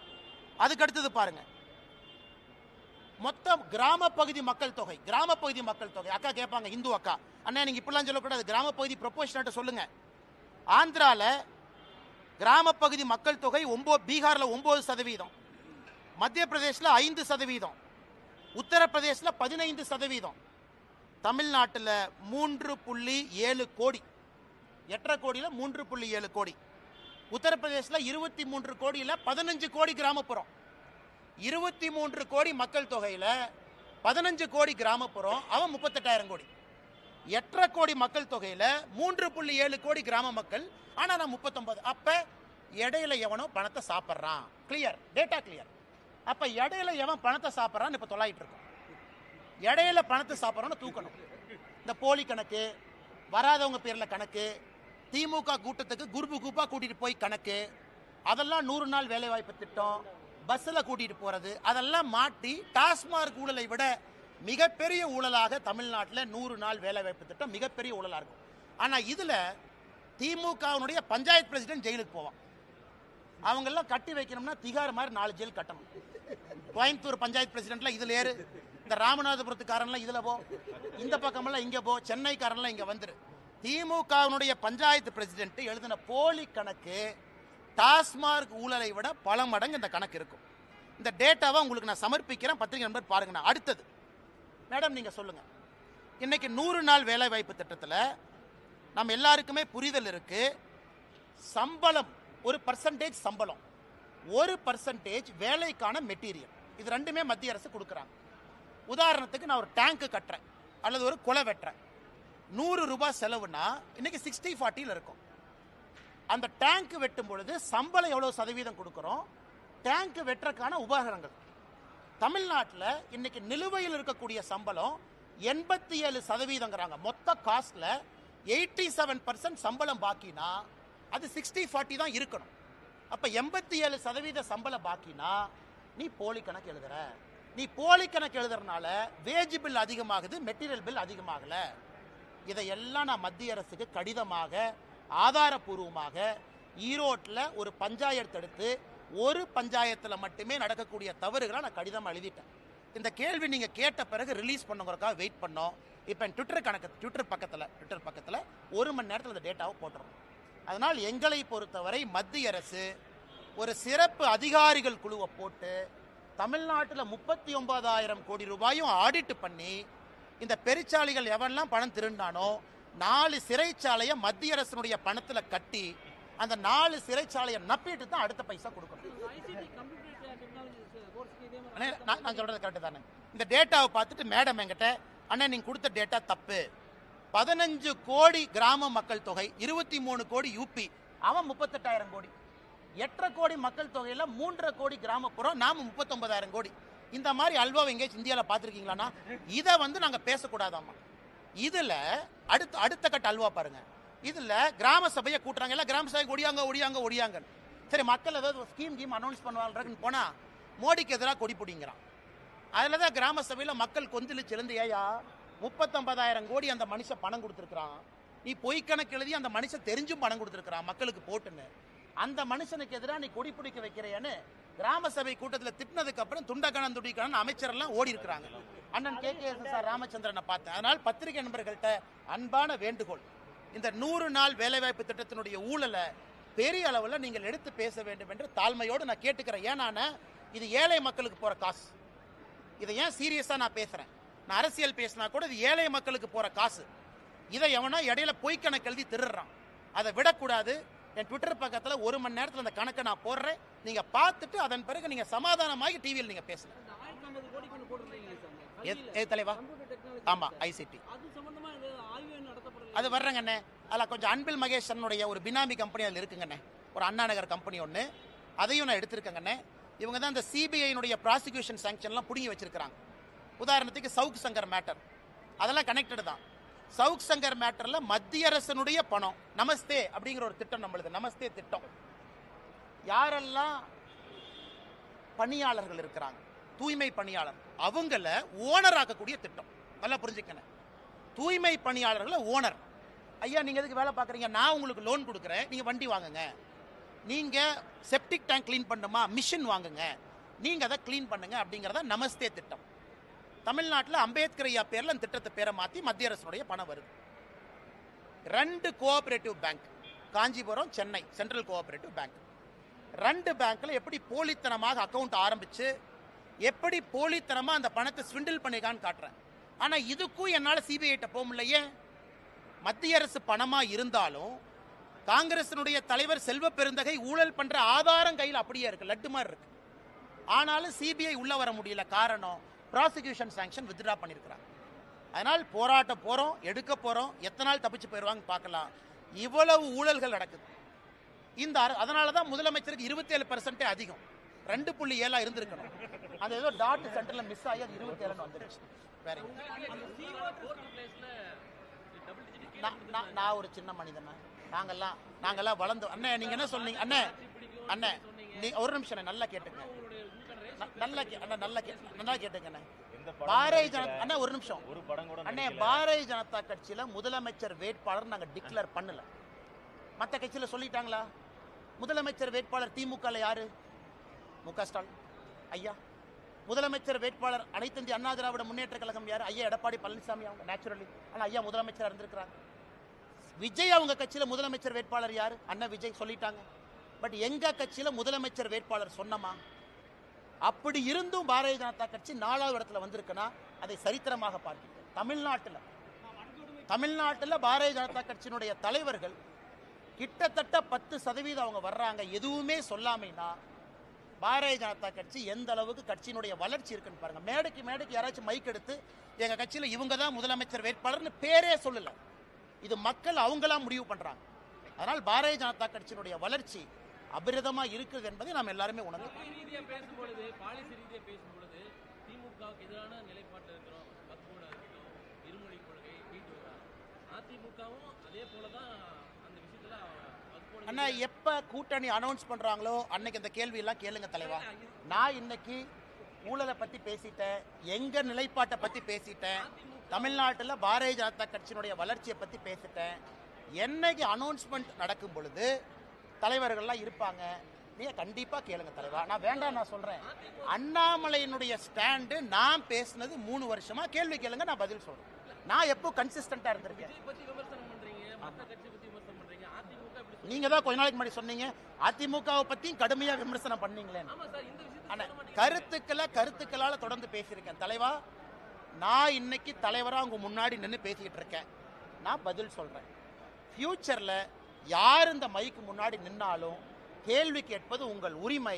அதுக்கு அடுத்தது பாருங்க, மொத்தம் கிராம பகுதி மக்கள் தொகை அக்கா கேட்பாங்க, இந்து அக்கா, அண்ணா நீங்க இப்படிலாம் சொல்லக்கூடாது, கிராம பகுதி ப்ரொபோஷனேட் சொல்லுங்க. ஆந்திரால கிராம பகுதி மக்கள் தொகை பீகார்ல 9%, மத்திய பிரதேசில் 5%, உத்தரப்பிரதேசில் 15%, தமிழ்நாட்டில் 3.7 கோடி, 8.5 கோடியில் 3.7 கோடி, உத்தரப்பிரதேசில் 23 கோடியில் 15 கோடி கிராமப்புறம். 23 கோடி மக்கள் தொகையில் 15 கோடி கிராமப்புறம், அவன் 38,000 கோடி. 8.5 கோடி மக்கள் தொகையில் 3.7 கோடி கிராம மக்கள், ஆனால் நான் 39. அப்போ இடையில எவனோ பணத்தை சாப்பிட்றான். Clear, data clear. அப்போ இடையில எவன் பணத்தை சாப்பிட்றான்னு இப்போ தொலையிட்டு இருக்கோம். இடையில பணத்தை சாப்பிட்றான்னு தூக்கணும். இந்த போலி கணக்கு, வராதவங்க பேரில் கணக்கு, திமுக கூட்டத்துக்கு குரூப்பா கூட்டிட்டு போய் கணக்கு, அதெல்லாம் 100 நாள் வேலைவாய்ப்பு திட்டம், பஸ்ஸில் கூட்டிட்டு போறது, அதெல்லாம் மாட்டி டாஸ்மார்க் ஊழலை விட மிகப்பெரிய ஊழலாக தமிழ்நாட்டில் 100 நாள் வேலைவாய்ப்பு திட்டம் மிகப்பெரிய ஊழலாக இருக்கும். ஆனால் இதில் திமுகவுடைய பஞ்சாயத்து பிரசிடென்ட் ஜெயிலுக்கு போவான். அவங்கெல்லாம் கட்டி வைக்கணும்னா திகார் மாதிரி 4 ஜெயில் கட்டணும். கோயம்புத்தூர் பஞ்சாயத்து பிரசிடென்ட்ல இதில் ஏறு, இந்த ராமநாதபுரத்துக்காரன்லாம் இதில் போ, இந்த பக்கமெல்லாம் இங்கே போ, சென்னைக்காரன்லாம் இங்கே வந்துரு. திமுகவுடைய பஞ்சாயத்து பிரசிடென்ட் எழுதின போலி கணக்கு டாஸ்மார்க் ஊழலை விட பல மடங்கு இந்த கணக்கு இருக்கும். இந்த டேட்டாவை உங்களுக்கு நான் சமர்ப்பிக்கிறேன், பத்திரிகை நண்பர் பாருங்க. அடுத்தது மேடம் நீங்க சொல்லுங்க, இன்னைக்கு 100 நாள் வேலை வாய்ப்பு திட்டத்தில் நம்ம எல்லாருக்குமே புரிதல் இருக்கு. சம்பளம் ஒரு பர்சன்டேஜ், சம்பளம் 1% வேலைக்கான மெட்டீரியல், இது ரெண்டுமே மத்திய அரசு கொடுக்குறாங்க. உதாரணத்துக்கு நான் ஒரு டேங்க் கட்டுறேன் அல்லது ஒரு குலை வெட்டுறேன், 100 ரூபாய் செலவுனா இன்னைக்கு 60-40 இருக்கும். அந்த டேங்க் வெட்டும் பொழுது சம்பளம் எவ்வளவு சதவீதம் கொடுக்கிறோம், டேங்க் வெட்டுறதுக்கான உபகரணங்கள். தமிழ்நாட்டில் இன்னைக்கு நிலுவையில் இருக்கக்கூடிய சம்பளம் 87%. மொத்த காஸ்ட்ல 87% சம்பளம் பாக்கினா அது 60-40 தான் இருக்கணும். அப்ப 87% சம்பளம் பாக்கினா நீ போலி கணக்கு எழுதுற. நீ போலி கணக்கு எழுதுறதுனால வேஜ் பில் அதிகமாகுது, மெட்டீரியல் பில் அதிகமாகல. இதையெல்லாம் நான் மத்திய அரசுக்கு கடிதமாக ஆதாரபூர்வமாக ஈரோட்டில் ஒரு பஞ்சாயத்து எடுத்து, ஒரு பஞ்சாயத்தில் மட்டுமே நடக்கக்கூடிய தவறுகளை நான் கடிதம் எழுதிட்டேன். இந்த கேள்வி நீங்கள் கேட்ட பிறகு ரிலீஸ் பண்ணுங்கிறக்காக வெயிட் பண்ணோம். இப்போ என் ட்விட்டர் பக்கத்தில் 1 மணி நேரத்தில் இந்த டேட்டாவை போட்டுறோம். அதனால் எங்களை பொறுத்தவரை மத்திய அரசு ஒரு சிறப்பு அதிகாரிகள் குழுவை போட்டு தமிழ்நாட்டில் 39,000 கோடி ரூபாயும் ஆடிட் பண்ணி, இந்த பெருச்சாளிகள் எவெல்லாம் பணம் திருண்டானோ 4 சிறைச்சாலையை மத்திய அரசினுடைய பணத்தில் கட்டி, அந்த 4 சிறைச்சாலையை நப்பிட்டு தான் அடுத்த பைசா கொடுக்கணும். நான் சொல்றது கரெக்டு தானே? இந்த டேட்டாவை பார்த்துட்டு மேடம் என்கிட்ட, அண்ணா நீங்க கொடுத்த டேட்டா தப்பு, 15 கோடி கிராம மக்கள் தொகை, 23 கோடி யூபி, அவன் 38,000 கோடி, 8.5 கோடி மக்கள் தொகையில 3.5 கோடி கிராமப்புறம், நாம 39,000 கோடி. இந்த மாதிரி அல்வாவை எங்கேயாச்சும் இந்தியாவில் பார்த்துருக்கீங்களாண்ணா? இதை நாங்கள் பேசக்கூடாதாம்மா. இதில் அடுத்த கட்ட அல்வா பாருங்க. இதில் கிராம சபையை கூட்டுறாங்க, எல்லாம் கிராம சபைக்கு ஒடியாங்க. சரி, மக்கள் ஏதாவது ஸ்கீம் அனௌன்ஸ் பண்ணுவாங்கன்னு போனால் மோடிக்கு எதிராக கொடி பிடிங்கிறான். அதில் தான் கிராம சபையில் மக்கள் கொந்தளிச்சு எழுந்து, ஏயா 39,000 கோடி அந்த மனுஷன் பணம் கொடுத்துருக்குறான், நீ பொய் கணக்கு எழுதி அந்த மனுஷன் தெரிஞ்சும் பணம் கொடுத்துருக்குறான் மக்களுக்கு போட்டுன்னு, அந்த மனுஷனுக்கு எதிராக நீ கொடி பிடிக்க வைக்கிறேன்னு கிராம சபை கூட்டத்தில் திட்டினதுக்கு அப்புறம் துண்டிக்கான அமைச்சரெல்லாம் ஓடி இருக்கிறாங்க. அண்ணன் KKS ராமச்சந்திரனை பார்த்தேன். அதனால் பத்திரிகை நண்பர்கள்ட்ட அன்பான வேண்டுகோள், இந்த 100 நாள் வேலைவாய்ப்பு திட்டத்தினுடைய ஊழலை பெரிய அளவில் நீங்கள் எடுத்து பேச வேண்டும் என்று தாழ்மையோடு நான் கேட்டுக்கிறேன். ஏன்னா இது ஏழை மக்களுக்கு போகிற காசு. இதை ஏன் சீரியஸாக நான் பேசுகிறேன், நான் அரசியல் பேசினா கூட இது ஏழை மக்களுக்கு போகிற காசு. இதை எவனோ இடையில பொய்க்கணக்கு எழுதி திருடுறான், அதை விடக்கூடாது. என் ட்விட்டர் பக்கத்தில் 1 மணி நேரத்தில் அந்த கணக்கை நான் போடுறேன், நீங்க பார்த்துட்டு அதன் பிறகு நீங்க சமாதானமாகி டிவியில் நீங்க பேசலாம். தலைவா, ஆமா ICT அது வர்றங்கண்ணே. அதில் கொஞ்சம் அன்பில் மகேஷனுடைய ஒரு பினாமி கம்பெனி அதில் இருக்குங்கண்ணே, ஒரு அண்ணா நகர் கம்பெனி ஒன்று, அதையும் நான் எடுத்திருக்கேங்கண்ணே. இவங்க தான் இந்த CBI ப்ராசிக்யூஷன் சாங்ஷன்லாம் பிடுங்கி வச்சிருக்கிறாங்க. உதாரணத்துக்கு சவுக் சங்கர் மேட்டர், அதெல்லாம் கனெக்டட் தான். சவுக் சங்கர் மேட்டர்ல மத்திய அரசனுடைய பணம், நமஸ்தே அப்படிங்கிற ஒரு திட்டம் நம்மளுது, நமஸ்தே திட்டம். யாரெல்லாம் பணியாளர்கள் இருக்கிறாங்க, தூய்மை பணியாளர், அவங்கள ஓனர் ஆக்கக்கூடிய திட்டம். நல்லா புரிஞ்சுக்கணும், தூய்மை பணியாளர்களை ஓனர். ஐயா நீங்க எதுக்கு வேலை பார்க்குறீங்க, நான் உங்களுக்கு லோன் கொடுக்குறேன், நீங்க வண்டி வாங்குங்க. நீங்க செப்டிக் டேங்க் கிளீன் பண்ணுமா, மிஷின் வாங்குங்க, நீங்க அதை கிளீன் பண்ணுங்க அப்படிங்கிறத நமஸ்தே திட்டம். தமிழ்நாட்டில் அம்பேத்கர் ஐயா பேரில் அந்த திட்டத்தை பேரை மாற்றி மத்திய அரசுடைய பணம் வருது. 2 cooperative bank, Kanchipuram, Chennai central cooperative bank, 2 பேங்க்ல எப்படி போலித்தனமாக அக்கவுண்ட் ஆரம்பிச்சு எப்படி போலித்தனமா அந்த பணத்தை ஸ்விண்டில் பண்ணிருக்கான்னு காட்டுறேன். ஆனா இதுக்கும் என்னால சிபிஐ போக முடியலையே. மத்திய அரசு பணமா இருந்தாலும் காங்கிரசினுடைய தலைவர் செல்வ பெருந்தகை ஊழல் பண்ற ஆதாரம் கையில் அப்படியே இருக்கு, லட்டு மாதிரி இருக்கு. ஆனாலும் சிபிஐ உள்ள வர முடியல. காரணம், ப்ராசிக்யூஷன் சாங்ஷன் வித்ட்ரா பண்ணிருக்கிறாங்க. அதனால் போராட்டம் போறோம், எடுக்க போறோம், எத்தனை நாள் தப்பிச்சு போயிடுவாங்க பார்க்கலாம். இவ்வளவு ஊழல்கள் நடக்குது. அதனாலதான் முதலமைச்சருக்கு 27% அதிகம், 2.7 இருந்திருக்கணும். அது ஏதோ டாட் சென்டர்ல மிஸ் ஆகி அது 27 வந்துருச்சு. வேற நான் ஒரு சின்ன மனிதன், நாங்கெல்லாம் வளர்ந்து. அண்ணே நீங்க என்ன சொன்னீங்க? அண்ணே நீ ஒரு நிமிஷம் நல்லா கேட்டுங்க, நல்லா கேட்டுங்க. பாரதிய ஜனதா அண்ணா ஒரு நிமிஷம் அண்ணே, பாரதிய ஜனதா கட்சியில முதலமைச்சர் வேட்பாளர் நாங்க டிக்ளேர் பண்ணல. மற்ற கட்சியில சொல்லிட்டாங்களா? முதலமைச்சர் வேட்பாளர் திமுக யாரு? மு.க. ஸ்டாலின் ஐயா. முதலமைச்சர் வேட்பாளர் அனைத்து இந்திய அண்ணா திராவிட முன்னேற்ற கழகம் யாரு? ஐயா எடப்பாடி பழனிசாமி. அவங்க நேச்சுரலி ஆனா ஐயா முதலமைச்சர் இருந்திருக்கிறாங்க. விஜய் அவங்க கட்சியில முதலமைச்சர் வேட்பாளர் யாரு? அண்ணா விஜய் சொல்லிட்டாங்க. பட் எங்க கட்சியில முதலமைச்சர் வேட்பாளர் சொன்னமா? அப்படி இருந்தும் பாரதிய ஜனதா கட்சி 4வது இடத்துல வந்திருக்குன்னா அதை சரித்திரமாக பார்க்கிறேன். தமிழ்நாட்டில் பாரதிய ஜனதா கட்சியினுடைய தலைவர்கள் கிட்டத்தட்ட 10% அவங்க வர்றாங்க, எதுவுமே சொல்லாமைனா பாரதிய ஜனதா கட்சி எந்த அளவுக்கு கட்சியினுடைய வளர்ச்சி இருக்குன்னு பாருங்க. மேடைக்கு யாராச்சும் மைக் எடுத்து எங்க கட்சியில இவங்க தான் முதலமைச்சர் வேட்பாளர்னு பேரே சொல்லல. இது மக்கள் அவங்களா முடிவு பண்றாங்க. அதனால் பாரதிய ஜனதா கட்சியினுடைய வளர்ச்சி அபிரதமா இருக்குது என்பதை நாம் எல்லாருமே உணர்ந்து பேசும்பொழுது பாலிசி ரீதியாக பேசும்பொழுது திமுகவுக்கு எதிரான நிலைப்பாட்டில் இருக்கிறோம். வக்போர்டா இருக்கட்டும், இருமொழி கொள்கை, வீட்டு அதிமுகவும் அதே போலதான் அந்த விஷயத்துல அண்ணா எப்ப கூட்டணி அனௌன்ஸ் பண்றாங்களோ அன்னைக்கு இந்த கேள்வி எல்லாம் கேளுங்க தலைவா. நான் இன்னைக்கு ஊழலை பத்தி பேசிட்டேன், எங்க நிலைப்பாட்டை பத்தி பேசிட்டேன், தமிழ்நாட்டில் பாரதிய ஜனதா கட்சியினுடைய வளர்ச்சியை பத்தி பேசிட்டேன். என்னைக்கு அனௌன்ஸ்மெண்ட் நடக்கும் பொழுது தலைவர்கள்லாம் இருப்பாங்க, நீங்க கண்டிப்பா கேளுங்க தலைவா. நான் வேண்டாம் நான் சொல்றேன், அண்ணாமலையினுடைய ஸ்டாண்டு நான் பேசினது 3 வருஷமா, கேள்வி கேளுங்க நான் பதில் சொல்றேன். நான் எப்போ கன்சிஸ்டன்டா இருந்திருக்கேன். நீங்க தான் கொஞ்ச நாளைக்கு முன்னாடி சொன்னீங்க அதிமுகவை பத்தியும் கடுமையா விமர்சனம் பண்ணீங்களே. கருத்துக்களால தொடர்ந்து பேசியிருக்கேன் தலைவா. நான் இன்னைக்கு தலைவரா உங்க முன்னாடி நின்று பேசிக்கிட்டு இருக்கேன். நான் பதில் சொல்றேன். ஃபியூச்சர்ல யார் இந்த மைக்கு முன்னாடி நின்னாலும் கேள்வி கேட்பது உங்கள் உரிமை,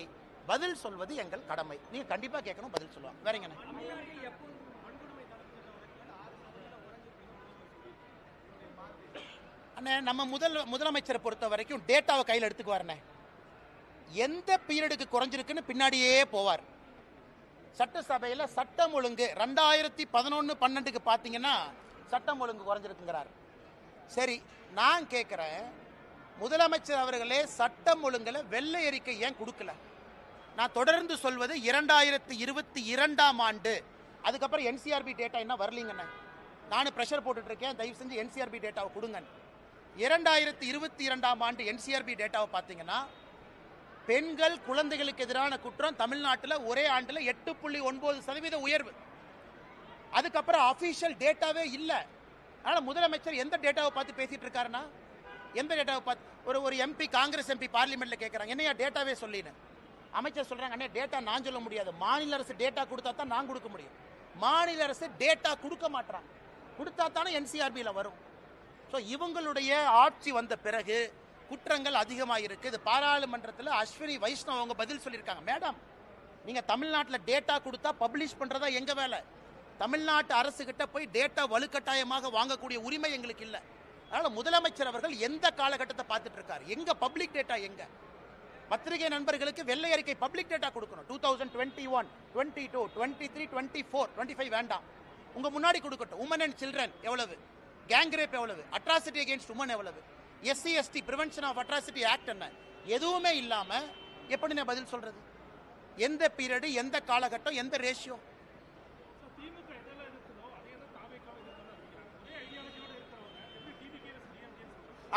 பதில் சொல்வது எங்கள் கடமை. நீங்க கண்டிப்பா கேட்கணும், பதில் சொல்லுவாங்க. வேறங்க அண்ணே, நம்ம முதலமைச்சரை பொறுத்த வரைக்கும் டேட்டாவை கையில் எடுத்துக்குவாருண்ணே. எந்த பீரியடுக்கு குறைஞ்சிருக்குன்னு பின்னாடியே போவார். சட்டசபையில் சட்டம் ஒழுங்கு 2011-12 பார்த்தீங்கன்னா சட்டம் ஒழுங்கு குறைஞ்சிருக்குங்கிறார். சரி, நான் கேட்குறேன், முதலமைச்சர் அவர்களே சட்டம் ஒழுங்குல வெள்ளை அறிக்கை ஏன் கொடுக்கல? நான் தொடர்ந்து சொல்வது 2022ஆம் ஆண்டு, அதுக்கப்புறம் என்சிஆர்பி டேட்டா என்ன வரலீங்கண்ணே. நானும் ப்ரெஷர் போட்டுட்டு இருக்கேன், தயவு செஞ்சு என்சிஆர்பி டேட்டாவை கொடுங்க. 2022ஆம் ஆண்டு என்சிஆர்பி டேட்டாவை பார்த்தீங்கன்னா பெண்கள் குழந்தைகளுக்கு எதிரான குற்றம் தமிழ்நாட்டில் ஒரே ஆண்டில் 8.9% உயர்வு. அதுக்கப்புறம் அபிஷியல் டேட்டாவே இல்லை. அதனால முதலமைச்சர் எந்த டேட்டாவை பார்த்து பேசிட்டு இருக்காருன்னா, எந்த டேட்டாவை பார்த்து ஒரு எம்பி, காங்கிரஸ் எம்பி பார்லிமெண்ட்ல கேட்கறாங்க, என்னையா டேட்டாவே சொல்லினு. அமைச்சர் சொல்றாங்க, அண்ணே டேட்டா நான் சொல்ல முடியாது, மாநில அரசு டேட்டா கொடுத்தா தான் நான் கொடுக்க முடியும். மாநில அரசு டேட்டா கொடுக்க மாட்டாங்க, கொடுத்தா தானே என்சிஆர்பியில் வரும். ஸோ இவங்களுடைய ஆட்சி வந்த பிறகு குற்றங்கள் அதிகமாக இருக்கு. இது பாராளுமன்றத்தில் அஸ்வினி வைஷ்ணவ் அவங்க பதில் சொல்லியிருக்காங்க. மேடம், நீங்க தமிழ்நாட்டில் டேட்டா கொடுத்தா பப்ளிஷ் பண்றதா எங்க வேலை. தமிழ்நாட்டு அரசு கிட்ட போய் டேட்டா வலுக்கட்டாயமாக வாங்கக்கூடிய உரிமை எங்களுக்கு இல்லை. அதனால முதலமைச்சர் அவர்கள் எந்த காலகட்டத்தை பார்த்துட்டு இருக்காரு, எங்க பப்ளிக் டேட்டா எங்க? பத்திரிகை நண்பர்களுக்கு வெள்ளை அறிக்கை பப்ளிக் டேட்டா கொடுக்கணும். 2021, 22, 23, 24, 25 வேண்டாம், உங்க முன்னாடி கொடுக்கட்டும். உமன் அண்ட் சில்ட்ரன் எவ்வளவு, கேங் ரேப் எவ்வளவு, அட்ராசிட்டி அகேன்ஸ்ட் உமன் எவ்வளவு, SC ST prevention of atrocity act என்ன, எதுவுமே இல்லாம எப்படி நான் பதில் சொல்றது? எந்த பீரியடு, எந்த காலகட்டம், எந்த ரேஷியோ?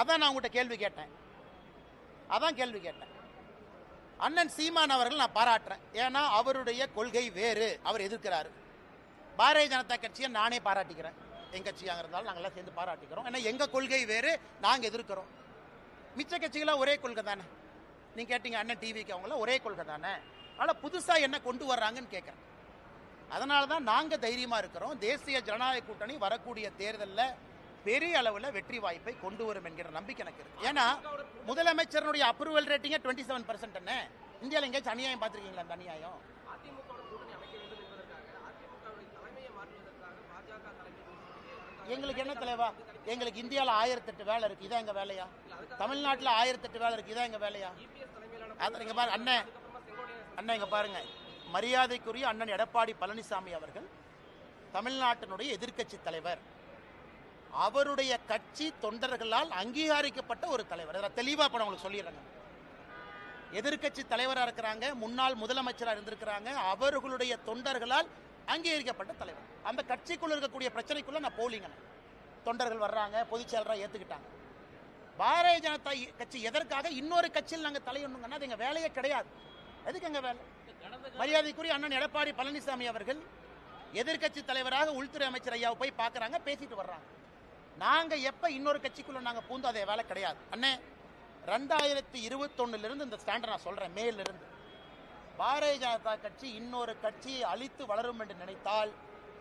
அதான் நான் உங்கள்கிட்ட கேள்வி கேட்டேன். அண்ணன் சீமான் அவர்கள் நான் பாராட்டுறேன். ஏன்னா அவருடைய கொள்கை வேறு, அவர் எதிர்க்கிறாரு. பாரதிய ஜனதா கட்சியை நானே பாராட்டிக்கிறேன். எங்கள் கட்சியாக இருந்தாலும் நாங்கள்லாம் சேர்ந்து பாராட்டிக்கிறோம். ஏன்னா எங்கள் கொள்கை வேறு, நாங்கள் எதிர்க்கிறோம். மிச்ச கட்சிகளாக ஒரே கொள்கை தானே. நீங்கள் கேட்டீங்க அண்ணன் டிவிக்கு, அவங்களாம் ஒரே கொள்கை தானே. ஆனால் புதுசாக என்ன கொண்டு வர்றாங்கன்னு கேட்குறேன். அதனால தான் நாங்கள் தைரியமாக இருக்கிறோம். தேசிய ஜனநாயக கூட்டணி வரக்கூடிய தேர்தலில் பெரிய அளவில் வெற்றி வாய்ப்பை கொண்டு வரும் என்கிற நம்பிக்கை எனக்கு இருக்கு. ஏன்னா முதலமைச்சருடைய அப்ரூவல் ரேட்டிங்கே 27% என்ன. இந்தியாவில் எங்கேயாச்சும் அநியாயம் பார்த்துருக்கீங்களா? அந்த அநியாயம் எங்களுக்கு என்ன தலைவா? எங்களுக்கு இந்தியாவில் 1008 வேலை இருக்கு, இதான் எங்க வேலையா? தமிழ்நாட்டில் 1008 வேலை இருக்கு, இதான் எங்க வேலையா? இங்க பாருங்க அண்ணன், அண்ணன் இங்க பாருங்க, மரியாதைக்குரிய அண்ணன் எடப்பாடி பழனிசாமி அவர்கள் தமிழ்நாட்டினுடைய எதிர்க்கட்சி தலைவர். அவருடைய கட்சி தொண்டர்களால் அங்கீகரிக்கப்பட்ட ஒரு தலைவர். அதில் தெளிவா இப்ப உங்களுக்கு சொல்லிடுறேங்க. எதிர்க்கட்சி தலைவராக இருக்கிறாங்க, முன்னாள் முதலமைச்சராக இருந்திருக்கிறாங்க, அவர்களுடைய தொண்டர்களால் அங்கீகரிக்கப்பட்ட தலைவர். அந்த கட்சிக்குள்ள இருக்கக்கூடிய பிரச்சனைக்குள்ள நான் போலிங்க. தொண்டர்கள் வர்றாங்க, பொதுச் செயலராக ஏத்துக்கிட்டாங்க. பாரதிய ஜனதா கட்சி எதற்காக இன்னொரு கட்சியில் நாங்கள் தலையொண்ணுங்கன்னா அது எங்க வேலையே கிடையாது. எதுக்கு எங்க வேலை? மரியாதைக்குரிய அண்ணன் எடப்பாடி பழனிசாமி அவர்கள் எதிர்க்கட்சி தலைவராக உள்துறை அமைச்சர் ஐயாவை போய் பார்க்கறாங்க, பேசிட்டு வர்றாங்க. நாங்க எப்ப இன்னொரு கட்சிக்குள்ள நாங்க பூந்து அதே வேலை கிடையாது. அண்ணே 2021 இருந்து இந்த ஸ்டாண்டை நான் சொல்றேன், மேல இருந்து பாரதிய ஜனதா கட்சி இன்னொரு கட்சியை அழித்து வளரும் என்று நினைத்தால்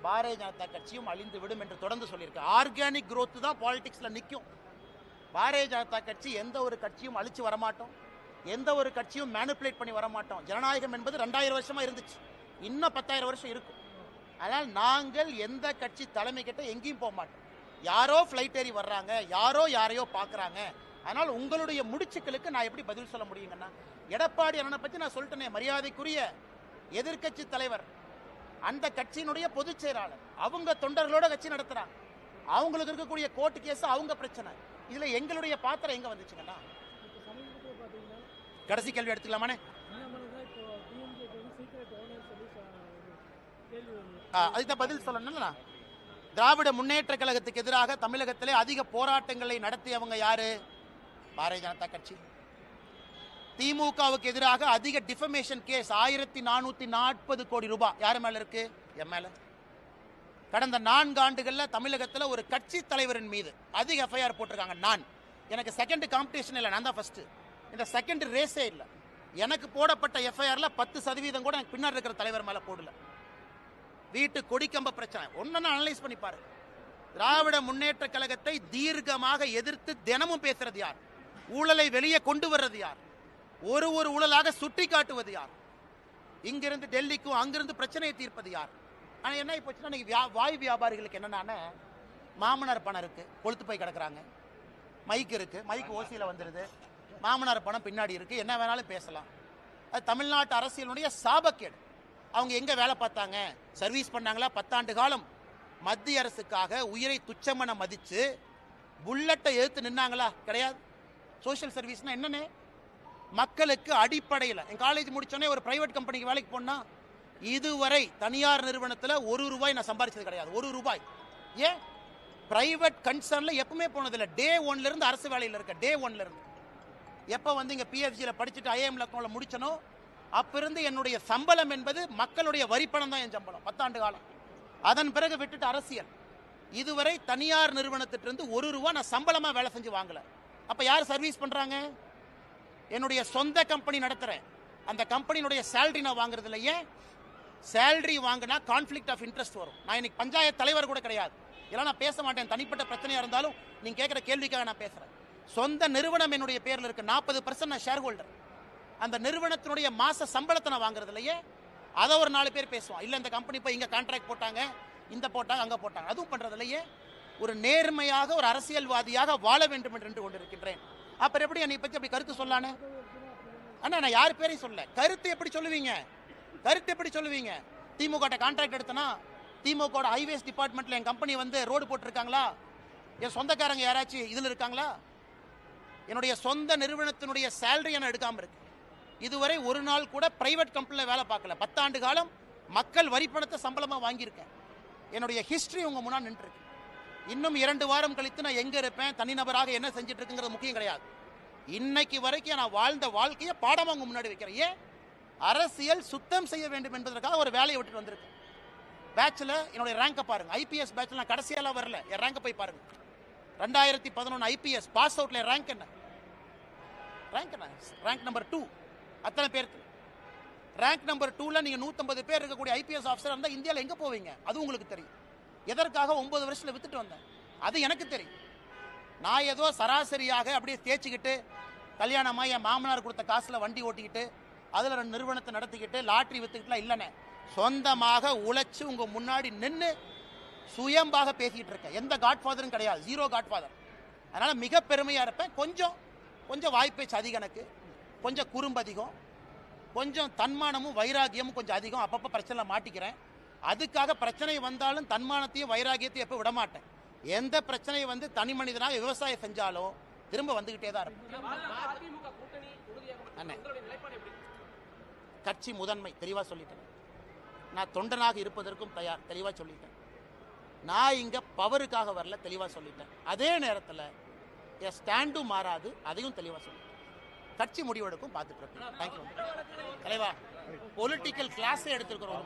பாரதிய ஜனதா கட்சியும் அழிந்து விடும் என்று தொடர்ந்து சொல்லியிருக்கு. ஆர்கானிக் growth தான் பாலிடிக்ஸ்ல நிற்கும். பாரதிய ஜனதா கட்சி எந்த ஒரு கட்சியும் அழிச்சு வரமாட்டோம், எந்த ஒரு கட்சியும் மேனிப்புலேட் பண்ணி வரமாட்டோம். ஜனநாயகம் என்பது 2000 வருஷமா இருந்துச்சு, இன்னும் 10,000 வருஷம் இருக்கும். ஆனால் நாங்கள் எந்த கட்சி தலைமை கிட்ட எங்கேயும் போக மாட்டோம். யாரோ ஃப்ளைட் ஏறி வர்றாங்க, யாரோ யாரையோ பார்க்குறாங்க. அதனால் உங்களுடைய முடிச்சுக்களுக்கு நான் எப்படி பதில் சொல்ல முடியுங்கன்னா, எடப்பாடி அண்ணனை பற்றி நான் சொல்லிட்டேனே, மரியாதைக்குரிய எதிர்க்கட்சி தலைவர், அந்த கட்சியினுடைய பொதுச் செயலாளர், அவங்க தொண்டர்களோட கட்சி நடத்துறாங்க. அவங்களுக்கு இருக்கக்கூடிய கோர்ட்டு கேஸ் அவங்க பிரச்சனை. இதுல எங்களுடைய பாத்திரம் எங்க வந்துச்சுங்கன்னா, கடைசி கேள்வி எடுத்துக்கலாமானே? அதுதான் பதில் சொல்லணும்னா, திராவிட முன்னேற்ற கழகத்துக்கு எதிராக தமிழகத்திலே அதிக போராட்டங்களை நடத்தியவங்க யாரு? பாரதிய ஜனதா கட்சி. திமுகவுக்கு எதிராக அதிக டிஃபமேஷன் கேஸ் 1440 கோடி ரூபாய் யார் மேல இருக்கு? என் மேல. கடந்த 4 ஆண்டுகள்ல தமிழகத்தில் ஒரு கட்சி தலைவரின் மீது அதிக எஃப்ஐஆர் போட்டிருக்காங்க. நான் எனக்கு செகண்ட் காம்படிஷன் இல்லை, நான் தான் ஃபர்ஸ்ட். இந்த செகண்ட் ரேஸே இல்லை. எனக்கு போடப்பட்ட எஃப்ஐஆர்ல 10% கூட எனக்கு பின்னாடி இருக்கிற தலைவர் மேல போடல. வீட்டு கொடிக்கம்ப பிரச்சனை ஒன்னு அனலைஸ் பண்ணி பாரு. திராவிட முன்னேற்ற கழகத்தை தீர்க்கமாக எதிர்த்து தினமும் பேசுறது யார்? ஊழலை வெளியே கொண்டு வர்றது யார்? ஒரு ஊழலாக சுட்டி காட்டுவது யார்? இங்கிருந்து டெல்லிக்கும் அங்கிருந்து பிரச்சனையை தீர்ப்பது யார்? ஆனால் என்ன போச்சுன்னா, இன்னைக்கு வாய் வியாபாரிகளுக்கு என்னன்னா, மாமனார் பணம் இருக்கு, கொளுத்து போய் கிடக்குறாங்க. மைக் இருக்கு, மைக் ஓசியில் வந்துடுது, மாமனார் பணம் பின்னாடி இருக்கு, என்ன வேணாலும் பேசலாம். அது தமிழ்நாட்டு அரசியலுடைய சாபக்கேடு. அவங்க எங்க வேலை பார்த்தாங்க? சர்வீஸ் பண்ணாங்களா? 10 ஆண்டு காலம் மத்திய அரசுக்காக உயிரை துச்சமென மதிச்சு புல்லட்டை எதிர்த்து நின்னாங்களா? கிடையாது. சோசியல் சர்வீஸ்னா என்னன்னு மக்களுக்கு அடிப்படையில், என் காலேஜ் முடிச்சோடனே ஒரு பிரைவேட் கம்பெனிக்கு வேலைக்கு போனா இதுவரை தனியார் நிறுவனத்தில் 1 ரூபாய் நான் சம்பாதிச்சது கிடையாது. 1 ரூபாய். ஏன்? பிரைவேட் கன்சர்ன்ல எப்பவுமே போனதில்லை. டே 1ல இருந்து அரசு வேலையில் இருக்க. டே 1ல இருந்து எப்போ வந்து இங்கே பிஎஃப்ஜியில் படிச்சுட்டு ஐஏஎம் லக்னோவில் முடிச்சனோ அப்ப இருந்து என்னுடைய சம்பளம் என்பது மக்களுடைய வரிப்பணம் தான் என் சம்பளம் 10 ஆண்டு காலம். அதன் பிறகு விட்டுட்டு அரசியல். இதுவரை தனியார் நிறுவனத்திலிருந்து 1 ரூபாய் நான் சம்பளமா வேலை செஞ்சு வாங்கல. அப்ப யார் சர்வீஸ் பண்றாங்க? என்னுடைய சொந்த கம்பெனி நடத்துறேன், அந்த கம்பெனியுடைய சேலரி நான் வாங்குறது இல்லை. ஏன்? சேலரி வாங்கினா கான்ஃபிளிக்ட் ஆஃப் இன்ட்ரெஸ்ட் வரும். நான் இன்னைக்கு பஞ்சாயத்து தலைவர் கூட கிடையாது, இதெல்லாம் நான் பேச மாட்டேன். தனிப்பட்ட பிரச்சனையா இருந்தாலும் நீங்க கேட்கிற கேள்விக்காக நான் பேசுறேன். சொந்த நிறுவனம் என்னுடைய பேர்ல இருக்கு, 40% நான் ஷேர் ஹோல்டர். அந்த நிறுவனத்தினுடைய மாச சம்பளத்தை நான் வாங்குறது இல்லையே. அதை ஒரு 4 பேர் பேசுவான், இல்ல இந்த கம்பெனி போய் இங்க கான்ட்ராக்ட் போட்டாங்க, இந்த போட்டாங்க, அங்க போட்டாங்க, அதுவும் பண்றது இல்லையே. ஒரு நேர்மையாக ஒரு அரசியல்வாதியாக வாழ வேண்டும் என்று கொண்டிருக்கின்றேன். அப்புறம் எப்படி என்னை பத்தி அப்படி கருத்து சொல்லானே? அண்ணா நான் யார் பேரையும் சொல்ல. கருத்து எப்படி சொல்லுவீங்க? கருத்து எப்படி சொல்லுவீங்க? திமுக கான்ட்ராக்ட் எடுத்தனா, திமுக ஹைவேஸ் டிபார்ட்மெண்ட்ல என் கம்பெனி வந்து ரோடு போட்டிருக்காங்களா? என் சொந்தக்காரங்க யாராச்சும் இதுல இருக்காங்களா? என்னுடைய சொந்த நிறுவனத்தினுடைய சேலரி நான் எடுக்காம இருக்கு. இதுவரை ஒரு நாள் கூட பிரைவேட் கம்பெனியில் வேலை பார்க்கல. 10 ஆண்டு காலம் மக்கள் வரி பணத்தை சம்பளமா வாங்கியிருக்கேன். என்னுடைய ஹிஸ்டரி உங்க முன்னாடி நின்று இருக்கு. இன்னும் 2 வாரம் கழித்து நான் எங்க இருப்பேன், தனிநபராக என்ன செஞ்சுட்டு இருக்குங்கிறது முக்கியம் கிடையாது. இன்னைக்கு வரைக்கும் நான் வாழ்ந்த வாழ்க்கையை பாடமா உங்க முன்னாடி வைக்கிறேன். ஏன்? அரசியல் சுத்தம் செய்ய வேண்டும் என்பதற்காக ஒரு வேலையை விட்டுட்டு வந்திருக்கேன். பேட்ச்ல என்னுடைய ரேங்கை பாருங்க. ஐபிஎஸ் பேட்ச்ல நான் கடைசியாலாம் வரல, என் ரேங்கை போய் பாருங்க. 2011 ஐபிஎஸ் பாஸ் அவுட்ல ரேங்க் என்ன? Rank number 2. அத்தனை பேருக்கு ரேங்க் நம்பர் 2ல நீங்க 150 பேர் இருக்கக்கூடிய ஐபிஎஸ் ஆஃபீஸர் இருந்தா இந்தியாவில் எங்க போவீங்க? அது உங்களுக்கு தெரியும். எதற்காக 9 வருஷத்துல வித்துட்டு வந்தேன் அது எனக்கு தெரியும். நான் ஏதோ சராசரியாக அப்படியே தேய்ச்சிக்கிட்டு கல்யாணமா என் மாமனார் கொடுத்த காசுல வண்டி ஓட்டிக்கிட்டு அதுல 2 நிறுவனத்தை நடத்திக்கிட்டு லாட்டரி வித்துக்கிட்டுலாம் இல்லைண்ணே. சொந்தமாக உழைச்சு உங்க முன்னாடி நின்று சுயம்பாக பேசிக்கிட்டு இருக்கேன். எந்த காட்ஃபாதரும் கிடையாது, 0 காட்ஃபாதர். அதனால மிக பெருமையா இருப்பேன். கொஞ்சம் வாய்ப்பேச்சு அதிகம், எனக்கு கொஞ்சம் குறும்பு அதிகம், கொஞ்சம் தன்மானமும் வைராகியமும் கொஞ்சம் அதிகம். அப்பப்போ பிரச்சனை மாட்டிக்கிறேன். அதுக்காக பிரச்சனை வந்தாலும் தன்மானத்தையும் வைராகியத்தையும் எப்போ விட மாட்டேன். எந்த பிரச்சனையை வந்து தனி மனிதனாக விவசாயம் செஞ்சாலும் திரும்ப வந்துகிட்டே தான் இருப்பேன். அண்ணே, கட்சி முதன்மை தெளிவாக சொல்லிட்டேன். நான் தொண்டனாக இருப்பதற்கும் தயார், தெளிவாக சொல்லிட்டேன். நான் இங்கே பவருக்காக வரல, தெளிவாக சொல்லிட்டேன். அதே நேரத்தில் என் ஸ்டாண்டும் மாறாது, அதையும் தெளிவாக சொல்லிட்டேன். கட்சி முடிவெடுக்கும், பார்த்துட்டு இருக்கேன். தேங்க்யூ தலைவா. பொலிட்டிக்கல் கிளாஸே எடுத்திருக்கிறோம்.